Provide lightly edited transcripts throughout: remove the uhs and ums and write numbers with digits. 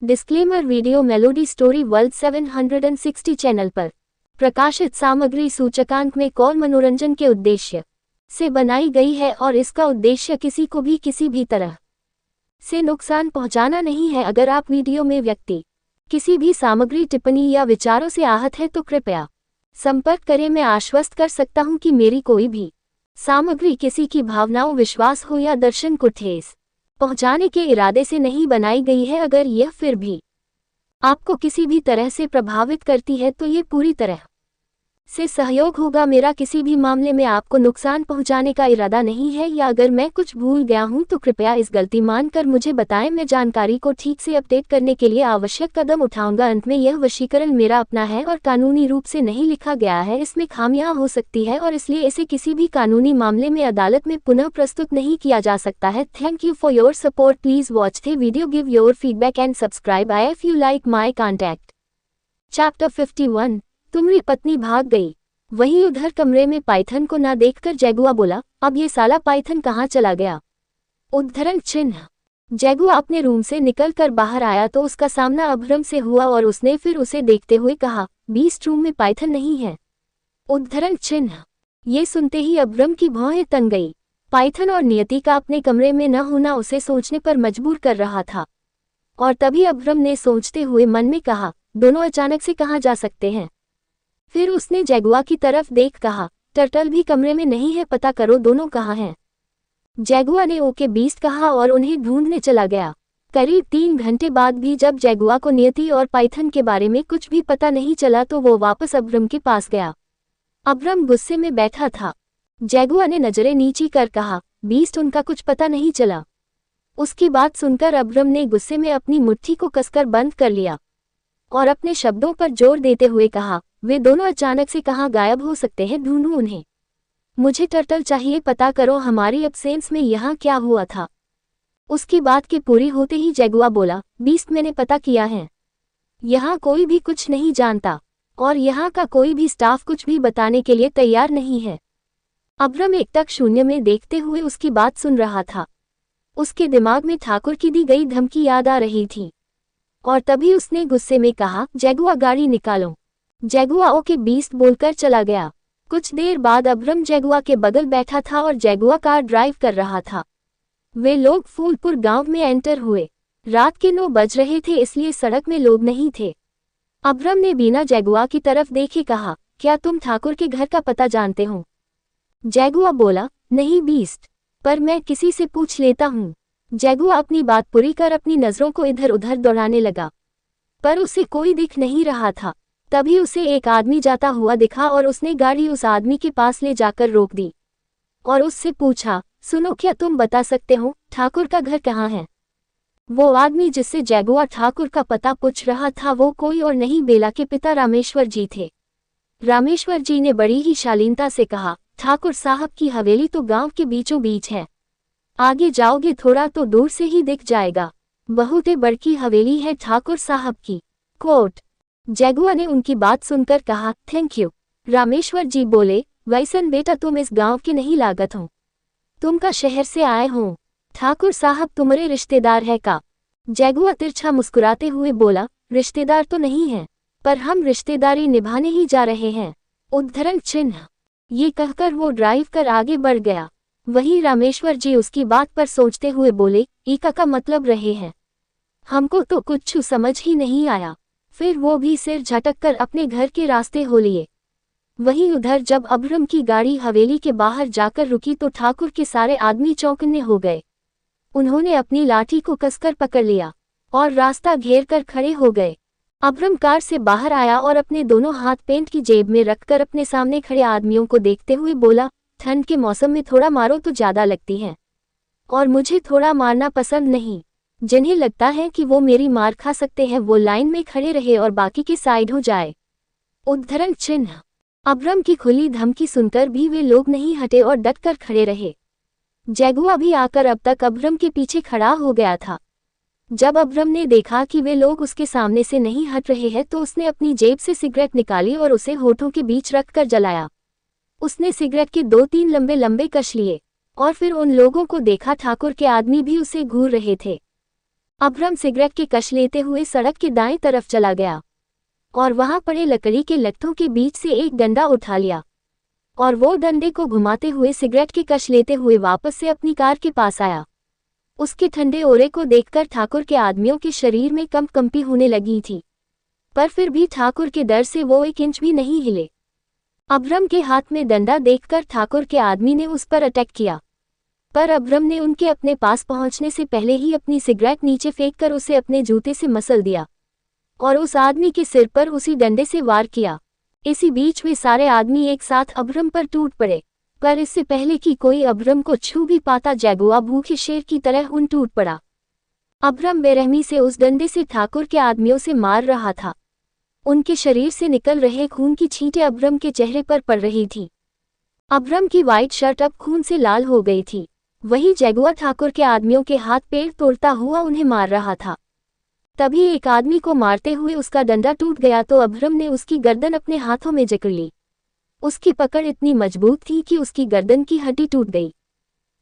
Disclaimer video melody story world 760 channel पर प्रकाशित सामग्री सूचकांक में कौन मनोरंजन के उद्देश्य से बनाई गई है और इसका उद्देश्य किसी को भी किसी भी तरह से नुकसान पहुंचाना नहीं है। अगर आप वीडियो में व्यक्ति किसी भी सामग्री टिप्पणी या विचारों से आहत है तो कृपया संपर्क करें। मैं आश्वस्त कर सकता हूं कि मेरी कोई भी सामग्री किसी की भावनाओं, विश्वास हो या दर्शन को ठेस पहुंचाने के इरादे से नहीं बनाई गई है। अगर यह फिर भी आपको किसी भी तरह से प्रभावित करती है तो ये पूरी तरह से सहयोग होगा। मेरा किसी भी मामले में आपको नुकसान पहुंचाने का इरादा नहीं है, या अगर मैं कुछ भूल गया हूं तो कृपया इस गलती मानकर मुझे बताएं। मैं जानकारी को ठीक से अपडेट करने के लिए आवश्यक कदम उठाऊंगा। अंत में यह वशीकरण मेरा अपना है और कानूनी रूप से नहीं लिखा गया है। इसमें खामियां हो सकती है और इसलिए इसे किसी भी कानूनी मामले में अदालत में पुनः प्रस्तुत नहीं किया जा सकता है। Thank you for your support. Please watch the video, give your feedback and subscribe I if you like my contact. Chapter 51। तुम्हारी पत्नी भाग गई। वहीं उधर कमरे में पाइथन को ना देखकर जैगुआ बोला, अब ये साला पाइथन कहाँ चला गया? उद्धरण चिन्ह। जैगुआ अपने रूम से निकलकर बाहर आया तो उसका सामना अभ्रम से हुआ और उसने फिर उसे देखते हुए कहा, बीस्ट रूम में पाइथन नहीं है। उद्धरण चिन्ह। ये सुनते ही अभ्रम की भौहें तन गई। पाइथन और नियति का अपने कमरे में न होना उसे सोचने पर मजबूर कर रहा था। और तभी अभ्रम ने सोचते हुए मन में कहा, दोनों अचानक से कहाँ जा सकते हैं? फिर उसने जैगुआ की तरफ देख कहा, टर्टल भी कमरे में नहीं है, पता करो दोनों कहाँ हैं। जैगुआ ने ओके बीस्ट कहा और उन्हें ढूंढने चला गया। करीब 3 घंटे बाद भी जब जैगुआ को नियति और पाइथन के बारे में कुछ भी पता नहीं चला तो वो वापस अभ्रम के पास गया। अभ्रम गुस्से में बैठा था। जैगुआ ने नजरें नीची कर कहा, बीस्ट उनका कुछ पता नहीं चला। उसकी बात सुनकर अभ्रम ने गुस्से में अपनी मुट्ठी को कसकर बंद कर लिया और अपने शब्दों पर जोर देते हुए कहा, वे दोनों अचानक से कहाँ गायब हो सकते हैं? ढूंढूं उन्हें। मुझे टर्टल चाहिए, पता करो हमारी एब्सेंस में यहाँ क्या हुआ था। उसकी बात के पूरी होते ही जैगुआ बोला, बीस्ट मैंने पता किया है, यहाँ कोई भी कुछ नहीं जानता और यहाँ का कोई भी स्टाफ कुछ भी बताने के लिए तैयार नहीं है। अभ्रम एकटक शून्य में देखते हुए उसकी बात सुन रहा था। उसके दिमाग में ठाकुर की दी गई धमकी याद आ रही थी और तभी उसने गुस्से में कहा, जैगुआ गाड़ी निकालो। जैगुआ ओके बीस्ट बोलकर चला गया। कुछ देर बाद अभ्रम जैगुआ के बगल बैठा था और जैगुआ कार ड्राइव कर रहा था। वे लोग फूलपुर गांव में एंटर हुए। रात के 9 बज रहे थे, इसलिए सड़क में लोग नहीं थे। अभ्रम ने बिना जैगुआ की तरफ देखे कहा, क्या तुम ठाकुर के घर का पता जानते हो? जैगुआ बोला, नहीं बीस्ट, पर मैं किसी से पूछ लेता हूँ। जैगुआ अपनी बात पूरी कर अपनी नजरों को इधर उधर दौड़ाने लगा, पर उसे कोई दिख नहीं रहा था। तभी उसे एक आदमी जाता हुआ दिखा और उसने गाड़ी उस आदमी के पास ले जाकर रोक दी और उससे पूछा, सुनो, क्या तुम बता सकते हो ठाकुर का घर कहाँ है? वो आदमी जिससे जैगुआ ठाकुर का पता पूछ रहा था वो कोई और नहीं, बेला के पिता रामेश्वर जी थे। रामेश्वर जी ने बड़ी ही शालीनता से कहा, ठाकुर साहब की हवेली तो गांव के बीचों बीच है, आगे जाओगे थोड़ा तो दूर से ही दिख जाएगा। बहुत बड़की हवेली है ठाकुर साहब की। कोट। जैगुआ ने उनकी बात सुनकर कहा, थैंक यू। रामेश्वर जी बोले, वैसन बेटा तुम इस गांव के नहीं लागत हो, तुम का शहर से आए हो। ठाकुर साहब तुम्हारे रिश्तेदार है का? जैगुआ तिरछा मुस्कुराते हुए बोला, रिश्तेदार तो नहीं है, पर हम रिश्तेदारी निभाने ही जा रहे हैं। उद्धरण चिन्ह। ये कहकर वो ड्राइव कर आगे बढ़ गया। वहीं रामेश्वर जी उसकी बात पर सोचते हुए बोले, ईका का मतलब रहे हैं, हमको तो कुछ समझ ही नहीं आया। फिर वो भी सिर झटक कर अपने घर के रास्ते हो लिए। वहीं उधर जब अभ्रम की गाड़ी हवेली के बाहर जाकर रुकी तो ठाकुर के सारे आदमी चौकन्ने हो गए। उन्होंने अपनी लाठी को कसकर पकड़ लिया और रास्ता घेर कर खड़े हो गए। अभ्रम कार से बाहर आया और अपने दोनों हाथ पेंट की जेब में रखकर अपने सामने खड़े आदमियों को देखते हुए बोला, ठंड के मौसम में थोड़ा मारो तो ज्यादा लगती है, और मुझे थोड़ा मारना पसंद नहीं। जिन्हें लगता है कि वो मेरी मार खा सकते हैं वो लाइन में खड़े रहे और बाकी की साइड हो जाए। उद्धरण चिन्ह। अभ्रम की खुली धमकी सुनकर भी वे लोग नहीं हटे और डटकर खड़े रहे। जैगुआ भी आकर अब तक अभ्रम के पीछे खड़ा हो गया था। जब अभ्रम ने देखा कि वे लोग उसके सामने से नहीं हट रहे हैं तो उसने अपनी जेब से सिगरेट निकाली और उसे होठों के बीच रखकर जलाया। उसने सिगरेट के 2-3 लंबे लंबे कश लिए और फिर उन लोगों को देखा, ठाकुर के आदमी भी उसे घूर रहे थे। अब्रम सिगरेट की कश लेते हुए सड़क के दाएं तरफ चला गया और वहां पड़े लकड़ी के लट्ठों के बीच से एक डंडा उठा लिया और वो डंडे को घुमाते हुए सिगरेट की कश लेते हुए वापस से अपनी कार के पास आया। उसके ठंडे ओरे को देखकर ठाकुर के आदमियों के शरीर में कंपी होने लगी थी, पर फिर भी ठाकुर के डर से वो 1 इंच भी नहीं हिले। अब्रम के हाथ में डंडा देखकर ठाकुर के आदमी ने उस पर अटैक किया, पर अब्रम ने उनके अपने पास पहुंचने से पहले ही अपनी सिगरेट नीचे फेंककर उसे अपने जूते से मसल दिया और उस आदमी के सिर पर उसी डंडे से वार किया। इसी बीच वे सारे आदमी एक साथ अब्रम पर टूट पड़े, पर इससे पहले कि कोई अब्रम को छू भी पाता जैगुआ भूखे शेर की तरह उन टूट पड़ा। अब्रम बेरहमी से उस डंडे से ठाकुर के आदमियों से मार रहा था। उनके शरीर से निकल रहे खून की छींटें अब्रम के चेहरे पर पड़ रही थी। अब्रम की वाइट शर्ट अब खून से लाल हो गई थी। वही जैगुआ ठाकुर के आदमियों के हाथ पैर तोड़ता हुआ उन्हें मार रहा था। तभी एक आदमी को मारते हुए उसका डंडा टूट गया तो अब्रम ने उसकी गर्दन अपने हाथों में जकड़ ली। उसकी पकड़ इतनी मजबूत थी कि उसकी गर्दन की हड्डी टूट गई।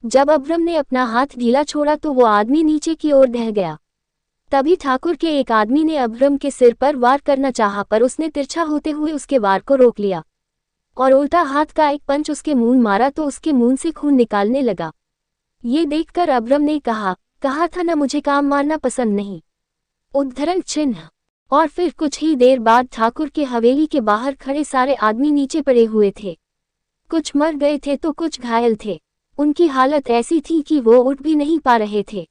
जब अब्रम ने अपना हाथ ढीला छोड़ा तो वो आदमी नीचे की ओर ढह गया। तभी ठाकुर के एक आदमी ने अब्रम के सिर पर वार करना चाहा, पर उसने तिरछा होते हुए उसके वार को रोक लिया और उल्टा हाथ का एक पंच उसके मुंह मारा तो उसके मुंह से खून निकालने लगा। ये देखकर अब्रम ने कहा था ना, मुझे काम मारना पसंद नहीं। उद्धरण चिन्ह। और फिर कुछ ही देर बाद ठाकुर के हवेली के बाहर खड़े सारे आदमी नीचे पड़े हुए थे। कुछ मर गए थे तो कुछ घायल थे। उनकी हालत ऐसी थी कि वो उठ भी नहीं पा रहे थे।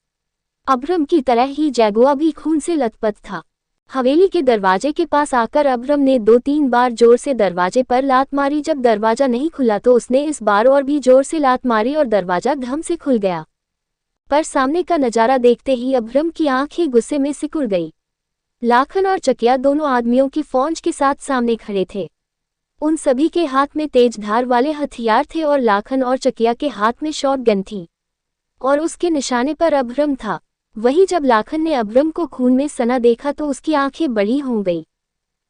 अब्रम की तरह ही जैगुआ भी खून से लथपथ था। हवेली के दरवाजे के पास आकर अब्रम ने 2-3 बार जोर से दरवाजे पर लात मारी। जब दरवाजा नहीं खुला तो उसने इस बार और भी जोर से लात मारी और दरवाजा धम से खुल गया। पर सामने का नजारा देखते ही अब्रम की आंखें गुस्से में सिकुड़ गई। लाखन और चकिया दोनों आदमियों की फौज के साथ सामने खड़े थे। उन सभी के हाथ में तेज धार वाले हथियार थे और लाखन और चकिया के हाथ में शॉटगन थी और उसके निशाने पर अब्रम था। वही जब लाखन ने अब्रम को खून में सना देखा तो उसकी आंखें बड़ी हो गई।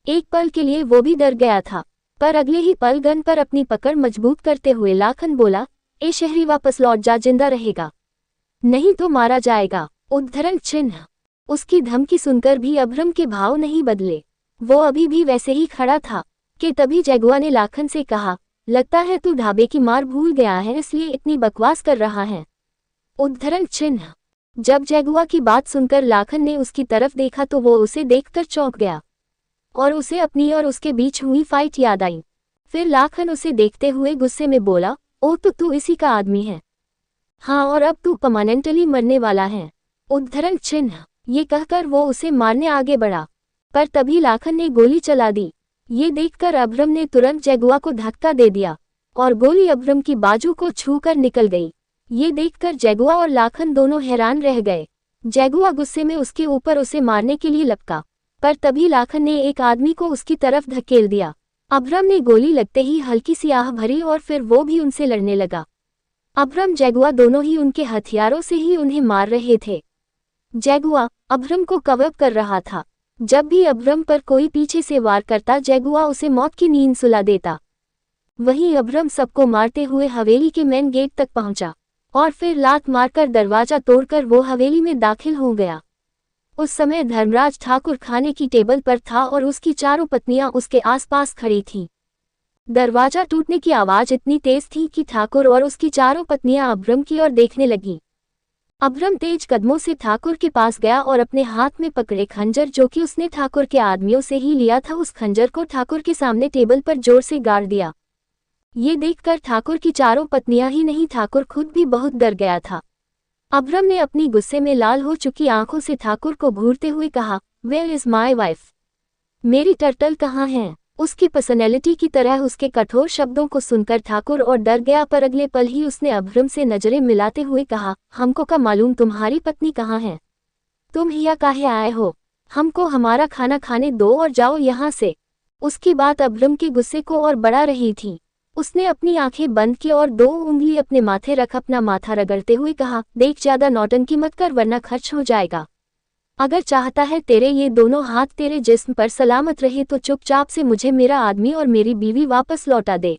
एक पल के लिए वो भी डर गया था, पर अगले ही पल गन पर अपनी पकड़ मजबूत करते हुए लाखन बोला, ए शहरी, वापस लौट जा, जिंदा रहेगा नहीं तो मारा जाएगा। उद्धरण चिन्ह। उसकी धमकी सुनकर भी अब्रम के भाव नहीं बदले। वो अभी भी वैसे ही खड़ा था कि तभी जैगुआ ने लाखन से कहा, लगता है तू ढाबे की मार भूल गया है, इसलिए इतनी बकवास कर रहा है। उद्धरण चिन्ह। जब जैगुआ की बात सुनकर लाखन ने उसकी तरफ देखा तो वो उसे देखकर चौंक गया और उसे अपनी और उसके बीच हुई फाइट याद आई। फिर लाखन उसे देखते हुए गुस्से में बोला, ओ तो तू इसी का आदमी है। हाँ, और अब तू परमानेंटली मरने वाला है। उद्धरण चिन्ह। ये कहकर वो उसे मारने आगे बढ़ा, पर तभी लाखन ने गोली चला दी। ये देखकर अब्रम ने तुरंत जैगुआ को धक्का दे दिया और गोली अब्रम की बाजू को छूकर निकल गई। ये देखकर जैगुआ और लाखन दोनों हैरान रह गए। जैगुआ गुस्से में उसके ऊपर उसे मारने के लिए लपका, पर तभी लाखन ने एक आदमी को उसकी तरफ धकेल दिया। अब्रम ने गोली लगते ही हल्की सी आह भरी और फिर वो भी उनसे लड़ने लगा। अब्रम जैगुआ दोनों ही उनके हथियारों से ही उन्हें मार रहे थे। जैगुआ अब्रम को कवर कर रहा था। जब भी अब्रम पर कोई पीछे से वार करता, जैगुआ उसे मौत की नींद सुला देता। वहीं अब्रम सबको मारते हुए हवेली के मेन गेट तक पहुंचा और फिर लात मारकर दरवाजा तोड़कर वो हवेली में दाखिल हो गया। उस समय धर्मराज ठाकुर खाने की टेबल पर था और उसकी चारों पत्नियां उसके आसपास खड़ी थीं। दरवाजा टूटने की आवाज इतनी तेज थी कि ठाकुर और उसकी चारों पत्नियां अब्रम की ओर देखने लगीं। अब्रम तेज कदमों से ठाकुर के पास गया और अपने हाथ में पकड़े खंजर, जो कि उसने ठाकुर के आदमियों से ही लिया था, उस खंजर को ठाकुर के सामने टेबल पर जोर से गाड़ दिया। ये देखकर ठाकुर की चारों पत्नियां ही नहीं, ठाकुर खुद भी बहुत डर गया था। अब्रम ने अपनी गुस्से में लाल हो चुकी आंखों से ठाकुर को घूरते हुए कहा, वेयर इज माई वाइफ? मेरी टर्टल कहाँ है? उसकी पर्सनैलिटी की तरह उसके कठोर शब्दों को सुनकर ठाकुर और डर गया, पर अगले पल ही उसने अब्रम से नजरें मिलाते हुए कहा, हमको का मालूम तुम्हारी पत्नी कहाँ है? तुम यहाँ काहे आए हो? हमको हमारा खाना खाने दो और जाओ यहाँ से। उसकी बात अब्रम के गुस्से को और बढ़ा रही थी। उसने अपनी आंखें बंद की और 2 उंगली अपने माथे रख अपना माथा रगड़ते हुए कहा, देख, ज्यादा नौटंकी मत कर वरना खर्च हो जाएगा। अगर चाहता है तेरे ये दोनों हाथ तेरे जिस्म पर सलामत रहे तो चुपचाप से मुझे मेरा आदमी और मेरी बीवी वापस लौटा दे।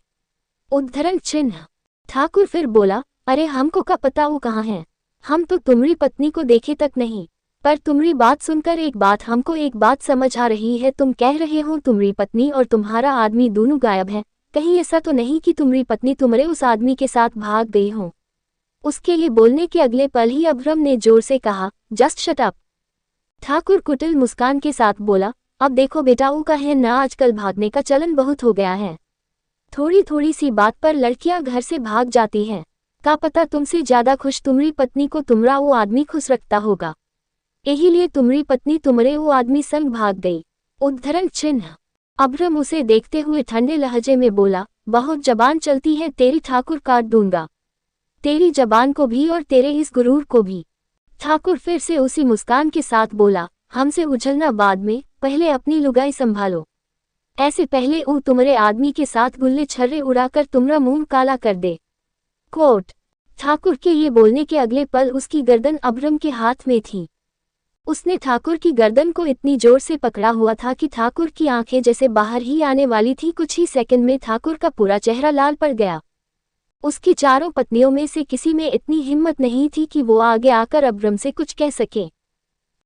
उद्धरण चिन्ह। ठाकुर फिर बोला, अरे हमको का पता वो कहाँ है? हम तो तुम्हारी पत्नी को देखे तक नहीं। पर तुम्हारी बात सुनकर एक बात हमको एक बात समझ आ रही है, तुम कह रहे हो तुम्हारी पत्नी और तुम्हारा आदमी दोनों गायब हैं। कहीं ऐसा तो नहीं कि तुम्हारी पत्नी तुम्हारे उस आदमी के साथ भाग गई हो? उसके ये बोलने के अगले पल ही अभ्रम ने जोर से कहा, जस्ट शट अप। ठाकुर कुटिल मुस्कान के साथ बोला, अब देखो बेटा, वो का है ना, आजकल भागने का चलन बहुत हो गया है। थोड़ी थोड़ी सी बात पर लड़कियां घर से भाग जाती हैं। का पता तुमसे ज्यादा खुश तुम्हारी पत्नी को तुम्हारा वो आदमी खुश रखता होगा, यही लिए तुम्हारी पत्नी तुम्हारे वो आदमी संग भाग गई। उद्धरण चिन्ह। अभ्रम उसे देखते हुए ठंडे लहजे में बोला, बहुत जबान चलती है तेरी, ठाकुर काट दूंगा तेरी जबान को भी और तेरे इस गुरूर को भी। ठाकुर फिर से उसी मुस्कान के साथ बोला, हमसे उछलना बाद में, पहले अपनी लुगाई संभालो। ऐसे पहले वो तुम्हारे आदमी के साथ गुल्ले छर्रे उड़ाकर तुम्हारा मुंह काला कर दे। कोट। ठाकुर के ये बोलने के अगले पल उसकी गर्दन अभ्रम के हाथ में थी। उसने ठाकुर की गर्दन को इतनी जोर से पकड़ा हुआ था कि ठाकुर की आंखें जैसे बाहर ही आने वाली थी। कुछ ही सेकंड में ठाकुर का पूरा चेहरा लाल पड़ गया। उसकी चारों पत्नियों में से किसी में इतनी हिम्मत नहीं थी कि वो आगे आकर अभ्रम से कुछ कह सके।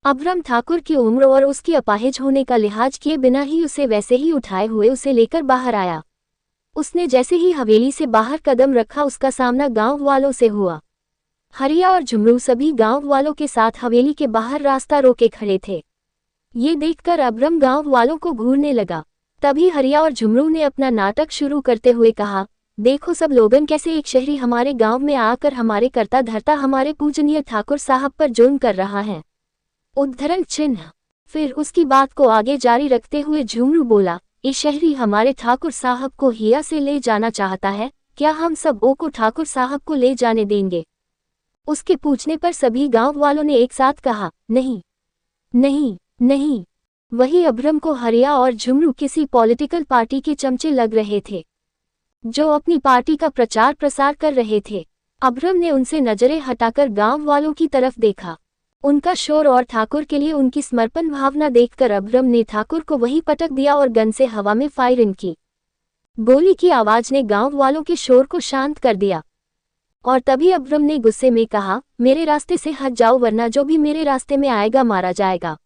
अभ्रम ठाकुर की उम्र और उसकी अपाहिज होने का लिहाज किए बिना ही उसे वैसे ही उठाए हुए उसे लेकर बाहर आया। उसने जैसे ही हवेली से बाहर कदम रखा, उसका सामना गांव वालों से हुआ। हरिया और झुमरू सभी गांव वालों के साथ हवेली के बाहर रास्ता रोके खड़े थे। ये देखकर अभ्रम गांव वालों को घूरने लगा। तभी हरिया और झुमरू ने अपना नाटक शुरू करते हुए कहा, देखो सब लोगन, कैसे एक शहरी हमारे गांव में आकर हमारे करता धरता हमारे पूजनीय ठाकुर साहब पर जुल्म कर रहा है। उद्धरण चिन्ह। फिर उसकी बात को आगे जारी रखते हुए झुमरू बोला, ये शहरी हमारे ठाकुर साहब को हिया से ले जाना चाहता है, क्या हम सब ओ को ठाकुर साहब को ले जाने देंगे? उसके पूछने पर सभी गांव वालों ने एक साथ कहा, नहीं नहीं नहीं। वही अभ्रम को हरिया और झुमरू किसी पॉलिटिकल पार्टी के चमचे लग रहे थे, जो अपनी पार्टी का प्रचार प्रसार कर रहे थे। अभ्रम ने उनसे नजरें हटाकर गांव वालों की तरफ देखा। उनका शोर और ठाकुर के लिए उनकी समर्पण भावना देखकर अभ्रम ने ठाकुर को वहीं पटक दिया और गन से हवा में फायरिंग की। गोली की आवाज ने गांव वालों के शोर को शांत कर दिया। और तभी अभ्रम ने गुस्से में कहा, मेरे रास्ते से हट जाओ वरना जो भी मेरे रास्ते में आएगा मारा जाएगा।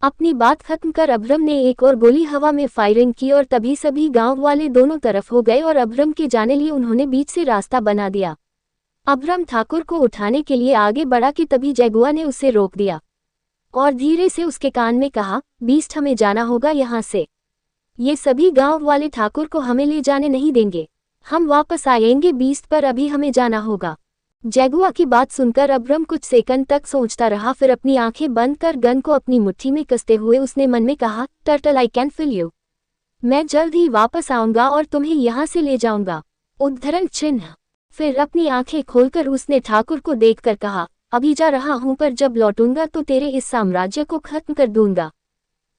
अपनी बात खत्म कर अभ्रम ने एक और गोली हवा में फायरिंग की और तभी सभी गांव वाले दोनों तरफ हो गए और अभ्रम के जाने लिए उन्होंने बीच से रास्ता बना दिया। अभ्रम ठाकुर को उठाने के लिए आगे बढ़ा कि तभी जैगुआ ने उसे रोक दिया और धीरे से उसके कान में कहा, बीस्ट हमें जाना होगा यहाँ से। ये सभी गांव वाले ठाकुर को हमें ले जाने नहीं देंगे, हम वापस आएंगे बीस्ट पर, अभी हमें जाना होगा। जैगुआ की बात सुनकर अभ्रम कुछ सेकंड तक सोचता रहा, फिर अपनी आंखें बंद कर गन को अपनी मुट्ठी में कसते हुए उसने मन में कहा, turtle I can feel you, मैं जल्द ही वापस आऊंगा और तुम्हें यहाँ से ले जाऊंगा। उद्धरण चिन्ह। फिर अपनी आंखें खोलकर उसने ठाकुर को देखकर कहा, अभी जा रहा हूं पर जब लौटूंगा तो तेरे इस साम्राज्य को खत्म कर दूंगा।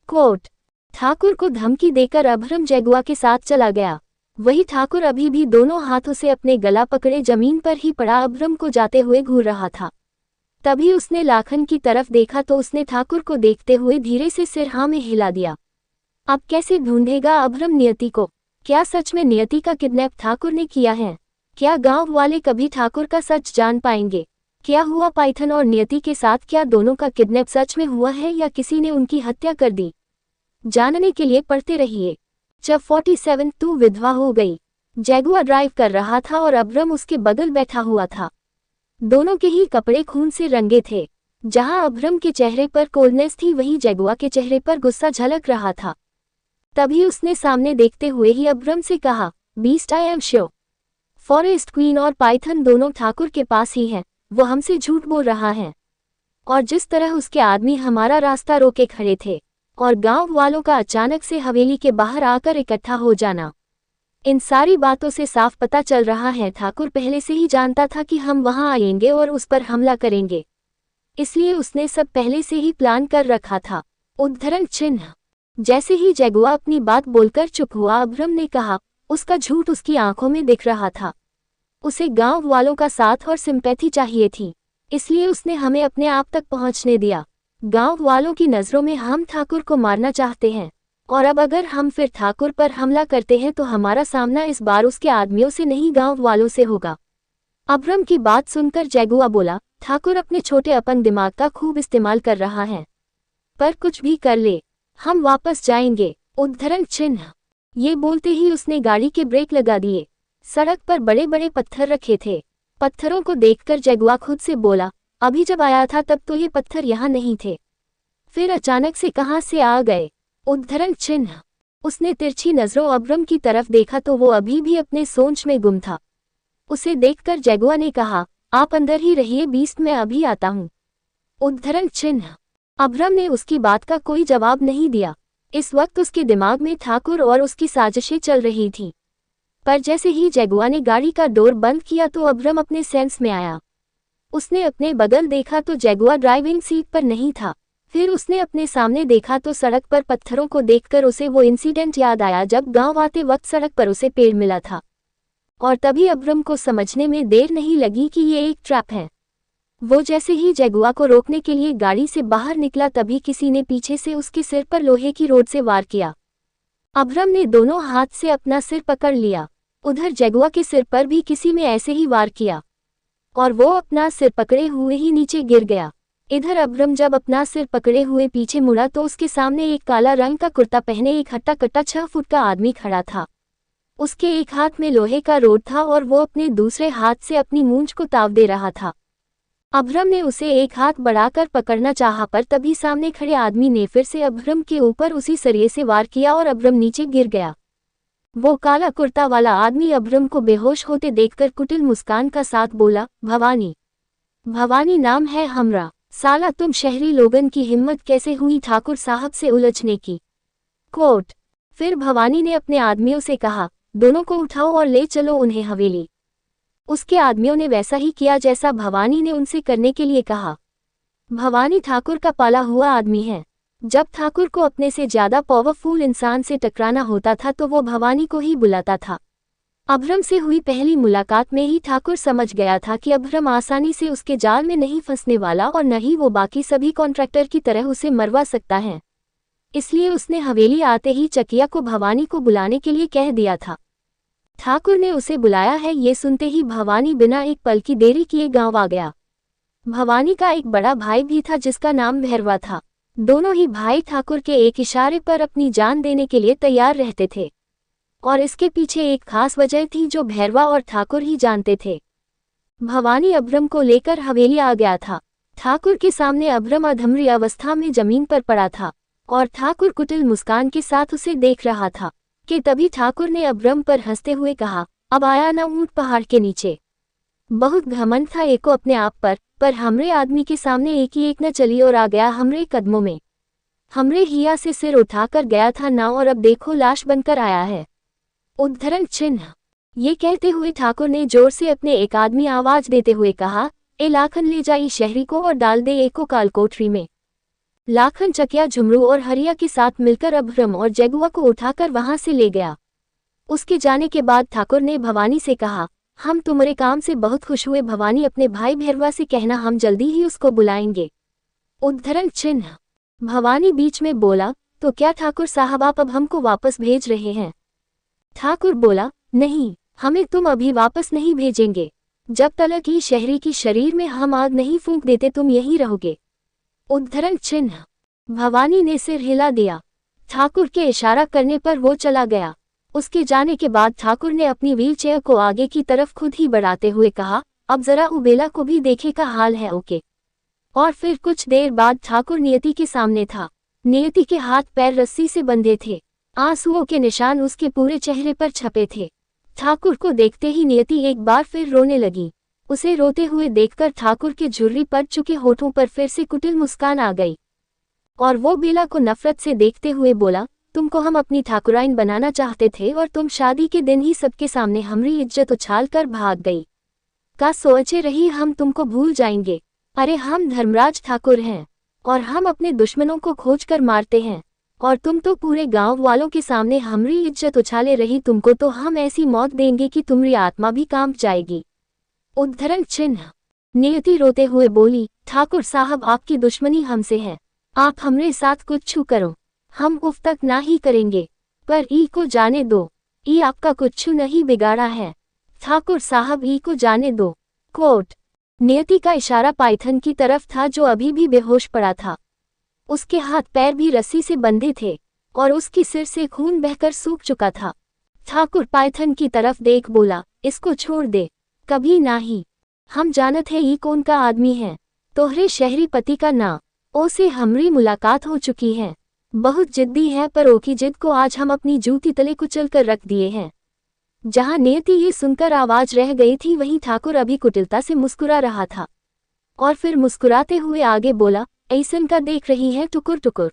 कोट। ठाकुर को धमकी देकर अभ्रम जैगुआ के साथ चला गया। वही ठाकुर अभी भी दोनों हाथों से अपने गला पकड़े जमीन पर ही पड़ा अभ्रम को जाते हुए घूर रहा था। तभी उसने लाखन की तरफ देखा तो उसने ठाकुर को देखते हुए धीरे से सिर हाँ में हिला दिया। अब कैसे ढूंढेगा अभ्रम नियति को? क्या सच में नियति का किडनैप ठाकुर ने किया है? क्या गांव वाले कभी ठाकुर का सच जान पाएंगे? क्या हुआ पाइथन और नियति के साथ? क्या दोनों का किडनैप सच में हुआ है या किसी ने उनकी हत्या कर दी? जानने के लिए पढ़ते रहिए। जब 47 तू विधवा हो गई। जैगुआ ड्राइव कर रहा था और अभ्रम उसके बगल बैठा हुआ था। दोनों के ही कपड़े खून से रंगे थे। जहां अभ्रम के चेहरे पर कोल्डनेस थी वहीं जैगुआ के चेहरे पर गुस्सा झलक रहा था। तभी उसने सामने देखते हुए ही अभ्रम से कहा, beast I am sure forest queen और पाइथन दोनों ठाकुर के पास ही हैं, वो हमसे झूठ बोल रहा है। और जिस तरह उसके आदमी हमारा रास्ता रोके खड़े थे और गांव वालों का अचानक से हवेली के बाहर आकर इकट्ठा हो जाना, इन सारी बातों से साफ पता चल रहा है ठाकुर पहले से ही जानता था कि हम वहां आएंगे और उस पर हमला करेंगे, इसलिए उसने सब पहले से ही प्लान कर रखा था। उद्धरण चिन्ह। जैसे ही जैगुआ अपनी बात बोलकर चुप हुआ, अभ्रम ने कहा, उसका झूठ उसकी आंखों में दिख रहा था। उसे गांव वालों का साथ और सिंपैथी चाहिए थी, इसलिए उसने हमें अपने आप तक पहुंचने दिया। गांव वालों की नजरों में हम ठाकुर को मारना चाहते हैं और अब अगर हम फिर ठाकुर पर हमला करते हैं तो हमारा सामना इस बार उसके आदमियों से नहीं गांव वालों से होगा। अभ्रम की बात सुनकर जैगुआ बोला, ठाकुर अपने छोटे अपंग दिमाग का खूब इस्तेमाल कर रहा है। पर कुछ भी कर ले, हम वापस जाएंगे। उद्धरण चिन्ह। ये बोलते ही उसने गाड़ी के ब्रेक लगा दिए। सड़क पर बड़े बड़े पत्थर रखे थे। पत्थरों को देखकर जगुआ खुद से बोला, अभी जब आया था तब तो ये पत्थर यहाँ नहीं थे, फिर अचानक से कहाँ से आ गए। उद्धरण चिन्ह। उसने तिरछी नजरों अब्रम की तरफ देखा तो वो अभी भी अपने सोच में गुम था। उसे देखकर जगुआ ने कहा, आप अंदर ही रहिए बीस्ट, मैं अभी आता हूँ। उद्धरण चिन्ह। अब्रम ने उसकी बात का कोई जवाब नहीं दिया। इस वक्त उसके दिमाग में ठाकुर और उसकी साजिशें चल रही थीं। पर जैसे ही जगुआ ने गाड़ी का डोर बंद किया तो अब्रम अपने सेंस में आया। उसने अपने बगल देखा तो जगुआ ड्राइविंग सीट पर नहीं था। फिर उसने अपने सामने देखा तो सड़क पर पत्थरों को देखकर उसे वो इंसिडेंट याद आया जब गांव आते वक्त सड़क पर उसे पेड़ मिला था। और तभी अब्रम को समझने में देर नहीं लगी कि ये एक ट्रैप है। वो जैसे ही जगुआ को रोकने के लिए गाड़ी से बाहर निकला तभी किसी ने पीछे से उसके सिर पर लोहे की रोड से वार किया। अब्रम ने दोनों हाथ से अपना सिर पकड़ लिया। उधर जगुआ के सिर पर भी किसी ने ऐसे ही वार किया और वो अपना सिर पकड़े हुए ही नीचे गिर गया। इधर अब्रम जब अपना सिर पकड़े हुए पीछे मुड़ा तो उसके सामने एक काला रंग का कुर्ता पहने एक हट्टा कट्टा 6 फुट का आदमी खड़ा था। उसके एक हाथ में लोहे का रोड था और वो अपने दूसरे हाथ से अपनी मूंछ को ताव दे रहा था। अब्रम ने उसे एक हाथ बढ़ाकर पकड़ना चाहा पर तभी सामने खड़े आदमी ने फिर से अब्रम के ऊपर उसी सरिये से वार किया और अब्रम नीचे गिर गया। वो काला कुर्ता वाला आदमी अब्रम को बेहोश होते देखकर कुटिल मुस्कान का साथ बोला, भवानी, भवानी नाम है हमरा। साला तुम शहरी लोगन की हिम्मत कैसे हुई ठाकुर साहब से उलझने की। कोट। फिर भवानी ने अपने आदमियों से कहा, दोनों को उठाओ और ले चलो उन्हें हवेली। उसके आदमियों ने वैसा ही किया जैसा भवानी ने उनसे करने के लिए कहा। भवानी ठाकुर का पाला हुआ आदमी है। जब ठाकुर को अपने से ज्यादा पावरफुल इंसान से टकराना होता था तो वो भवानी को ही बुलाता था। अब्रम से हुई पहली मुलाकात में ही ठाकुर समझ गया था कि अब्रम आसानी से उसके जाल में नहीं फंसने वाला और न ही वो बाकी सभी कॉन्ट्रैक्टर की तरह उसे मरवा सकता है। इसलिए उसने हवेली आते ही चकिया को भवानी को बुलाने के लिए कह दिया था। ठाकुर ने उसे बुलाया है ये सुनते ही भवानी बिना एक पल की देरी किए गांव आ गया। भवानी का एक बड़ा भाई भी था जिसका नाम भैरवा था। दोनों ही भाई ठाकुर के एक इशारे पर अपनी जान देने के लिए तैयार रहते थे और इसके पीछे एक खास वजह थी जो भैरवा और ठाकुर ही जानते थे। भवानी अब्रम को लेकर हवेली आ गया था। ठाकुर के सामने अब्रम अधमरी अवस्था में जमीन पर पड़ा था और ठाकुर कुटिल मुस्कान के साथ उसे देख रहा था कि तभी ठाकुर ने अब्रम पर हंसते हुए कहा, अब आया ना ऊंट पहाड़ के नीचे। बहुत घमंड था एको अपने आप पर हमरे आदमी के सामने एक ही एक न चली और आ गया हमरे कदमों में। हमरे हिया से सिर उठाकर गया था ना और अब देखो लाश बनकर आया है। उद्धरण चिन्ह। ये कहते हुए ठाकुर ने जोर से अपने एक आदमी आवाज देते हुए कहा, ए लाखन ले जाई शहरी को और डाल दे एको काल कोठरी में। लाखन चकिया झुमरू और हरिया के साथ मिलकर अब्रम और जगुआ को उठाकर वहां से ले गया। उसके जाने के बाद ठाकुर ने भवानी से कहा, हम तुम्हारे काम से बहुत खुश हुए भवानी, अपने भाई भैरवा से कहना हम जल्दी ही उसको बुलाएंगे। उद्धरण चिन्ह। भवानी बीच में बोला, तो क्या ठाकुर साहब आप अब हमको वापस भेज रहे हैं? ठाकुर बोला, नहीं, हमें तुम अभी वापस नहीं भेजेंगे। जब तलक ही शहरी की शरीर में हम आग नहीं फूंक देते तुम यहीं रहोगे। उद्धरण चिन्ह। भवानी ने सिर हिला दिया। ठाकुर के इशारा करने पर वो चला गया। उसके जाने के बाद ठाकुर ने अपनी व्हीलचेयर को आगे की तरफ खुद ही बढ़ाते हुए कहा, अब जरा उबेला को भी देखे का हाल है ओके। और फिर कुछ देर बाद ठाकुर नियति के सामने था। नियति के हाथ पैर रस्सी से बंधे थे। आंसुओं के निशान उसके पूरे चेहरे पर छपे थे। ठाकुर को देखते ही नियति एक बार फिर रोने लगी। उसे रोते हुए देखकर ठाकुर के झुर्री पड़ चुके होठों पर फिर से कुटिल मुस्कान आ गई और वो बेला को नफरत से देखते हुए बोला, तुमको हम अपनी ठाकुराइन बनाना चाहते थे और तुम शादी के दिन ही सबके सामने हमारी इज्जत उछाल कर भाग गई। का सोचे रही हम तुमको भूल जाएंगे? अरे हम धर्मराज ठाकुर हैं और हम अपने दुश्मनों को खोज कर मारते हैं और तुम तो पूरे गांव वालों के सामने हमारी इज्जत उछाले रही। तुमको तो हम ऐसी मौत देंगे कि तुम्हारी आत्मा भी कांप जाएगी। उद्धरण चिन्ह। नियति रोते हुए बोली, ठाकुर साहब आपकी दुश्मनी हमसे है, आप हमरे साथ कुछ छू करो, हम उफ तक ना ही करेंगे, पर ई को जाने दो, ई आपका कुछ नहीं बिगाड़ा है। ठाकुर साहब ई को जाने दो। कोट। नियति का इशारा पाइथन की तरफ था जो अभी भी बेहोश पड़ा था। उसके हाथ पैर भी रस्सी से बंधे थे और उसकी सिर से खून बहकर सूख चुका था। ठाकुर पाइथन की तरफ देख बोला, इसको छोड़ दे। कभी ना ही। हम जानत है ई कौन का आदमी है। तोहरे शहरी पति का ना। ओ से हमरी मुलाकात हो चुकी है। बहुत जिद्दी है पर ओ की जिद को आज हम अपनी जूती तले कुचल कर रख दिए हैं। जहां नियति ये सुनकर आवाज रह गई थी वहीं ठाकुर अभी कुटिलता से मुस्कुरा रहा था और फिर मुस्कुराते हुए आगे बोला, ऐसन का देख रही है टुकुर टुकुर।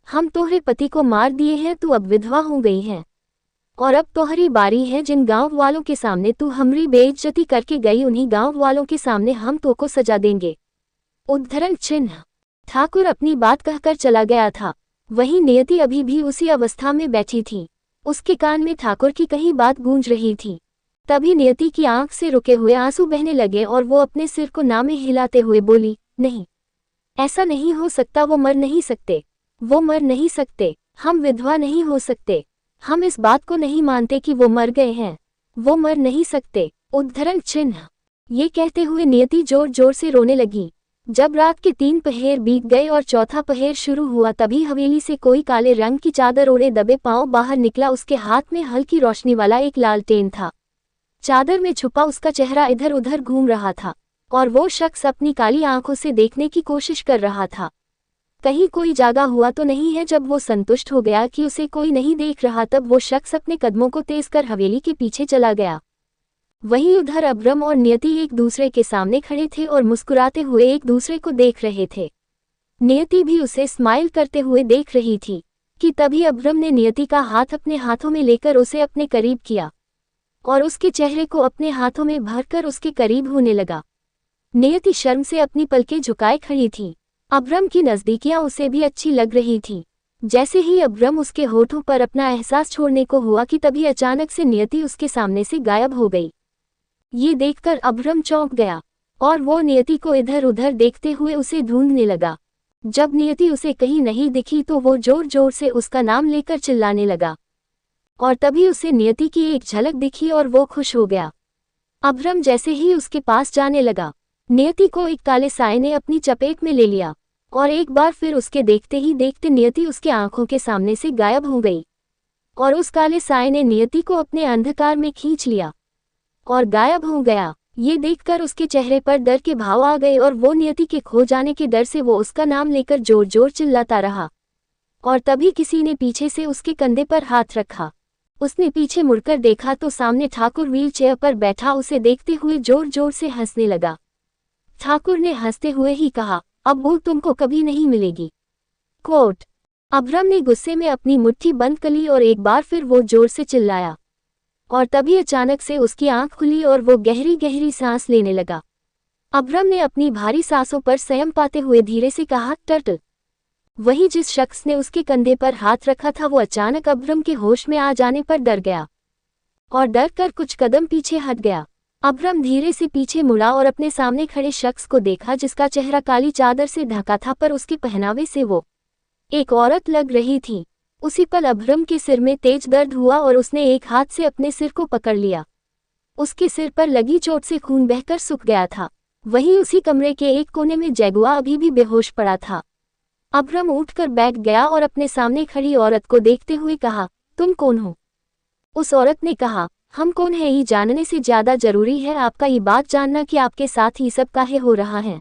हम तोहरे पति को मार दिए हैं, तू अब विधवा हो गई है और अब तोहरी बारी है। जिन गांव वालों के सामने तू हमरी बेइज्जती करके गई उन्हीं गांव वालों के सामने हम तो को सजा देंगे। उद्धरण चिन्ह। ठाकुर अपनी बात कहकर चला गया था। वहीं नियति अभी भी उसी अवस्था में बैठी थी। उसके कान में ठाकुर की कही बात गूंज रही थी। तभी नियति की आंख से रुके हुए आंसू बहने लगे और वो अपने सिर को नामे हिलाते हुए बोली, नहीं, ऐसा नहीं हो सकता। वो मर नहीं सकते। वो मर नहीं सकते। हम विधवा नहीं हो सकते। हम इस बात को नहीं मानते कि वो मर गए हैं। वो मर नहीं सकते। उद्धरण चिन्ह। ये कहते हुए नियति जोर जोर से रोने लगी। जब रात के 3 पहर बीत गए और चौथा पहर शुरू हुआ तभी हवेली से कोई काले रंग की चादर ओढ़े दबे पांव बाहर निकला। उसके हाथ में हल्की रोशनी वाला एक लालटेन था। चादर में छुपा उसका चेहरा इधर उधर घूम रहा था और वो शख्स अपनी काली आंखों से देखने की कोशिश कर रहा था कहीं कोई जागा हुआ तो नहीं है। जब वो संतुष्ट हो गया कि उसे कोई नहीं देख रहा तब वो शख्स अपने कदमों को तेज कर हवेली के पीछे चला गया। वहीं उधर अब्रम और नियति एक दूसरे के सामने खड़े थे और मुस्कुराते हुए एक दूसरे को देख रहे थे। नियति भी उसे स्माइल करते हुए देख रही थी कि तभी अब्रम ने नियति का हाथ अपने हाथों में लेकर उसे अपने करीब किया और उसके चेहरे को अपने हाथों में भरकर उसके करीब होने लगा। नियति शर्म से अपनी पलकें झुकाए खड़ी थी। अब्रम की नज़दीकियां उसे भी अच्छी लग रही थी। जैसे ही अब्रम उसके होठों पर अपना एहसास छोड़ने को हुआ कि तभी अचानक से नियति उसके सामने से गायब हो गई। ये देखकर अब्रम चौंक गया और वो नियति को इधर उधर देखते हुए उसे ढूंढने लगा। जब नियति उसे कहीं नहीं दिखी तो वो जोर जोर से उसका नाम लेकर चिल्लाने लगा और तभी उसे नियति की एक झलक दिखी और वो खुश हो गया। अब्रम जैसे ही उसके पास जाने लगा, नियति को एक काले साए ने अपनी चपेट में ले लिया और एक बार फिर उसके देखते ही देखते नियति उसके आंखों के सामने से गायब हो गई और उस काले साए ने नियति को अपने अंधकार में खींच लिया और गायब हो गया। ये देखकर उसके चेहरे पर डर के भाव आ गए और वो नियति के खो जाने के डर से वो उसका नाम लेकर जोर जोर चिल्लाता रहा और तभी किसी ने पीछे से उसके कंधे पर हाथ रखा। उसने पीछे मुड़कर देखा तो सामने ठाकुर व्हील चेयर पर बैठा उसे देखते हुए जोर जोर से हंसने लगा। ठाकुर ने हंसते हुए ही कहा, अब वो तुमको कभी नहीं मिलेगी। कोट। अब्रम ने गुस्से में अपनी मुट्ठी बंद कर ली और एक बार फिर वो जोर से चिल्लाया और तभी अचानक से उसकी आंख खुली और वो गहरी गहरी सांस लेने लगा। अब्रम ने अपनी भारी सांसों पर संयम पाते हुए धीरे से कहा, टर्टल। वही जिस शख्स ने उसके कंधे पर हाथ रखा था वो अचानक अब्रम के होश में आ जाने पर डर गया और डर कर कुछ कदम पीछे हट गया। अब्रम धीरे से पीछे मुड़ा और अपने सामने खड़े शख्स को देखा जिसका चेहरा काली चादर से ढका था पर उसके पहनावे से वो एक औरत लग रही थी। उसी पल अब्रम के सिर में तेज दर्द हुआ और उसने एक हाथ से अपने सिर को पकड़ लिया। उसके सिर पर लगी चोट से खून बहकर सूख गया था। वहीं उसी कमरे के एक कोने में जैगुआ अभी भी बेहोश पड़ा था। अब्रम उठकर बैठ गया और अपने सामने खड़ी औरत को देखते हुए कहा, तुम कौन हो? उस औरत ने कहा, हम कौन है ये जानने से ज्यादा जरूरी है आपका ये बात जानना कि आपके साथ ही सब काहे हो रहा है।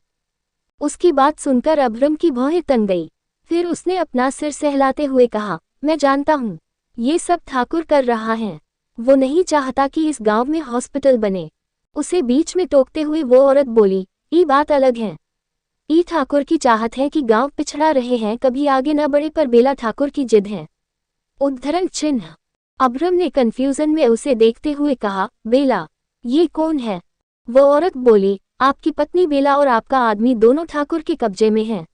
उसकी बात सुनकर अब्रम की भौहें तन गई। फिर उसने अपना सिर सहलाते हुए कहा, मैं जानता हूँ ये सब ठाकुर कर रहा है। वो नहीं चाहता कि इस गांव में हॉस्पिटल बने। उसे बीच में टोकते हुए वो औरत बोली, ये बात अलग है। ई ठाकुर की चाहत है कि गांव पिछड़ा रहे हैं, कभी आगे न बढ़े, पर बेला ठाकुर की जिद है। उद्धरण चिन्ह। अब्रम ने कंफ्यूजन में उसे देखते हुए कहा, बेला, ये कौन है? वो औरत बोली, आपकी पत्नी बेला और आपका आदमी दोनों ठाकुर के कब्जे में हैं।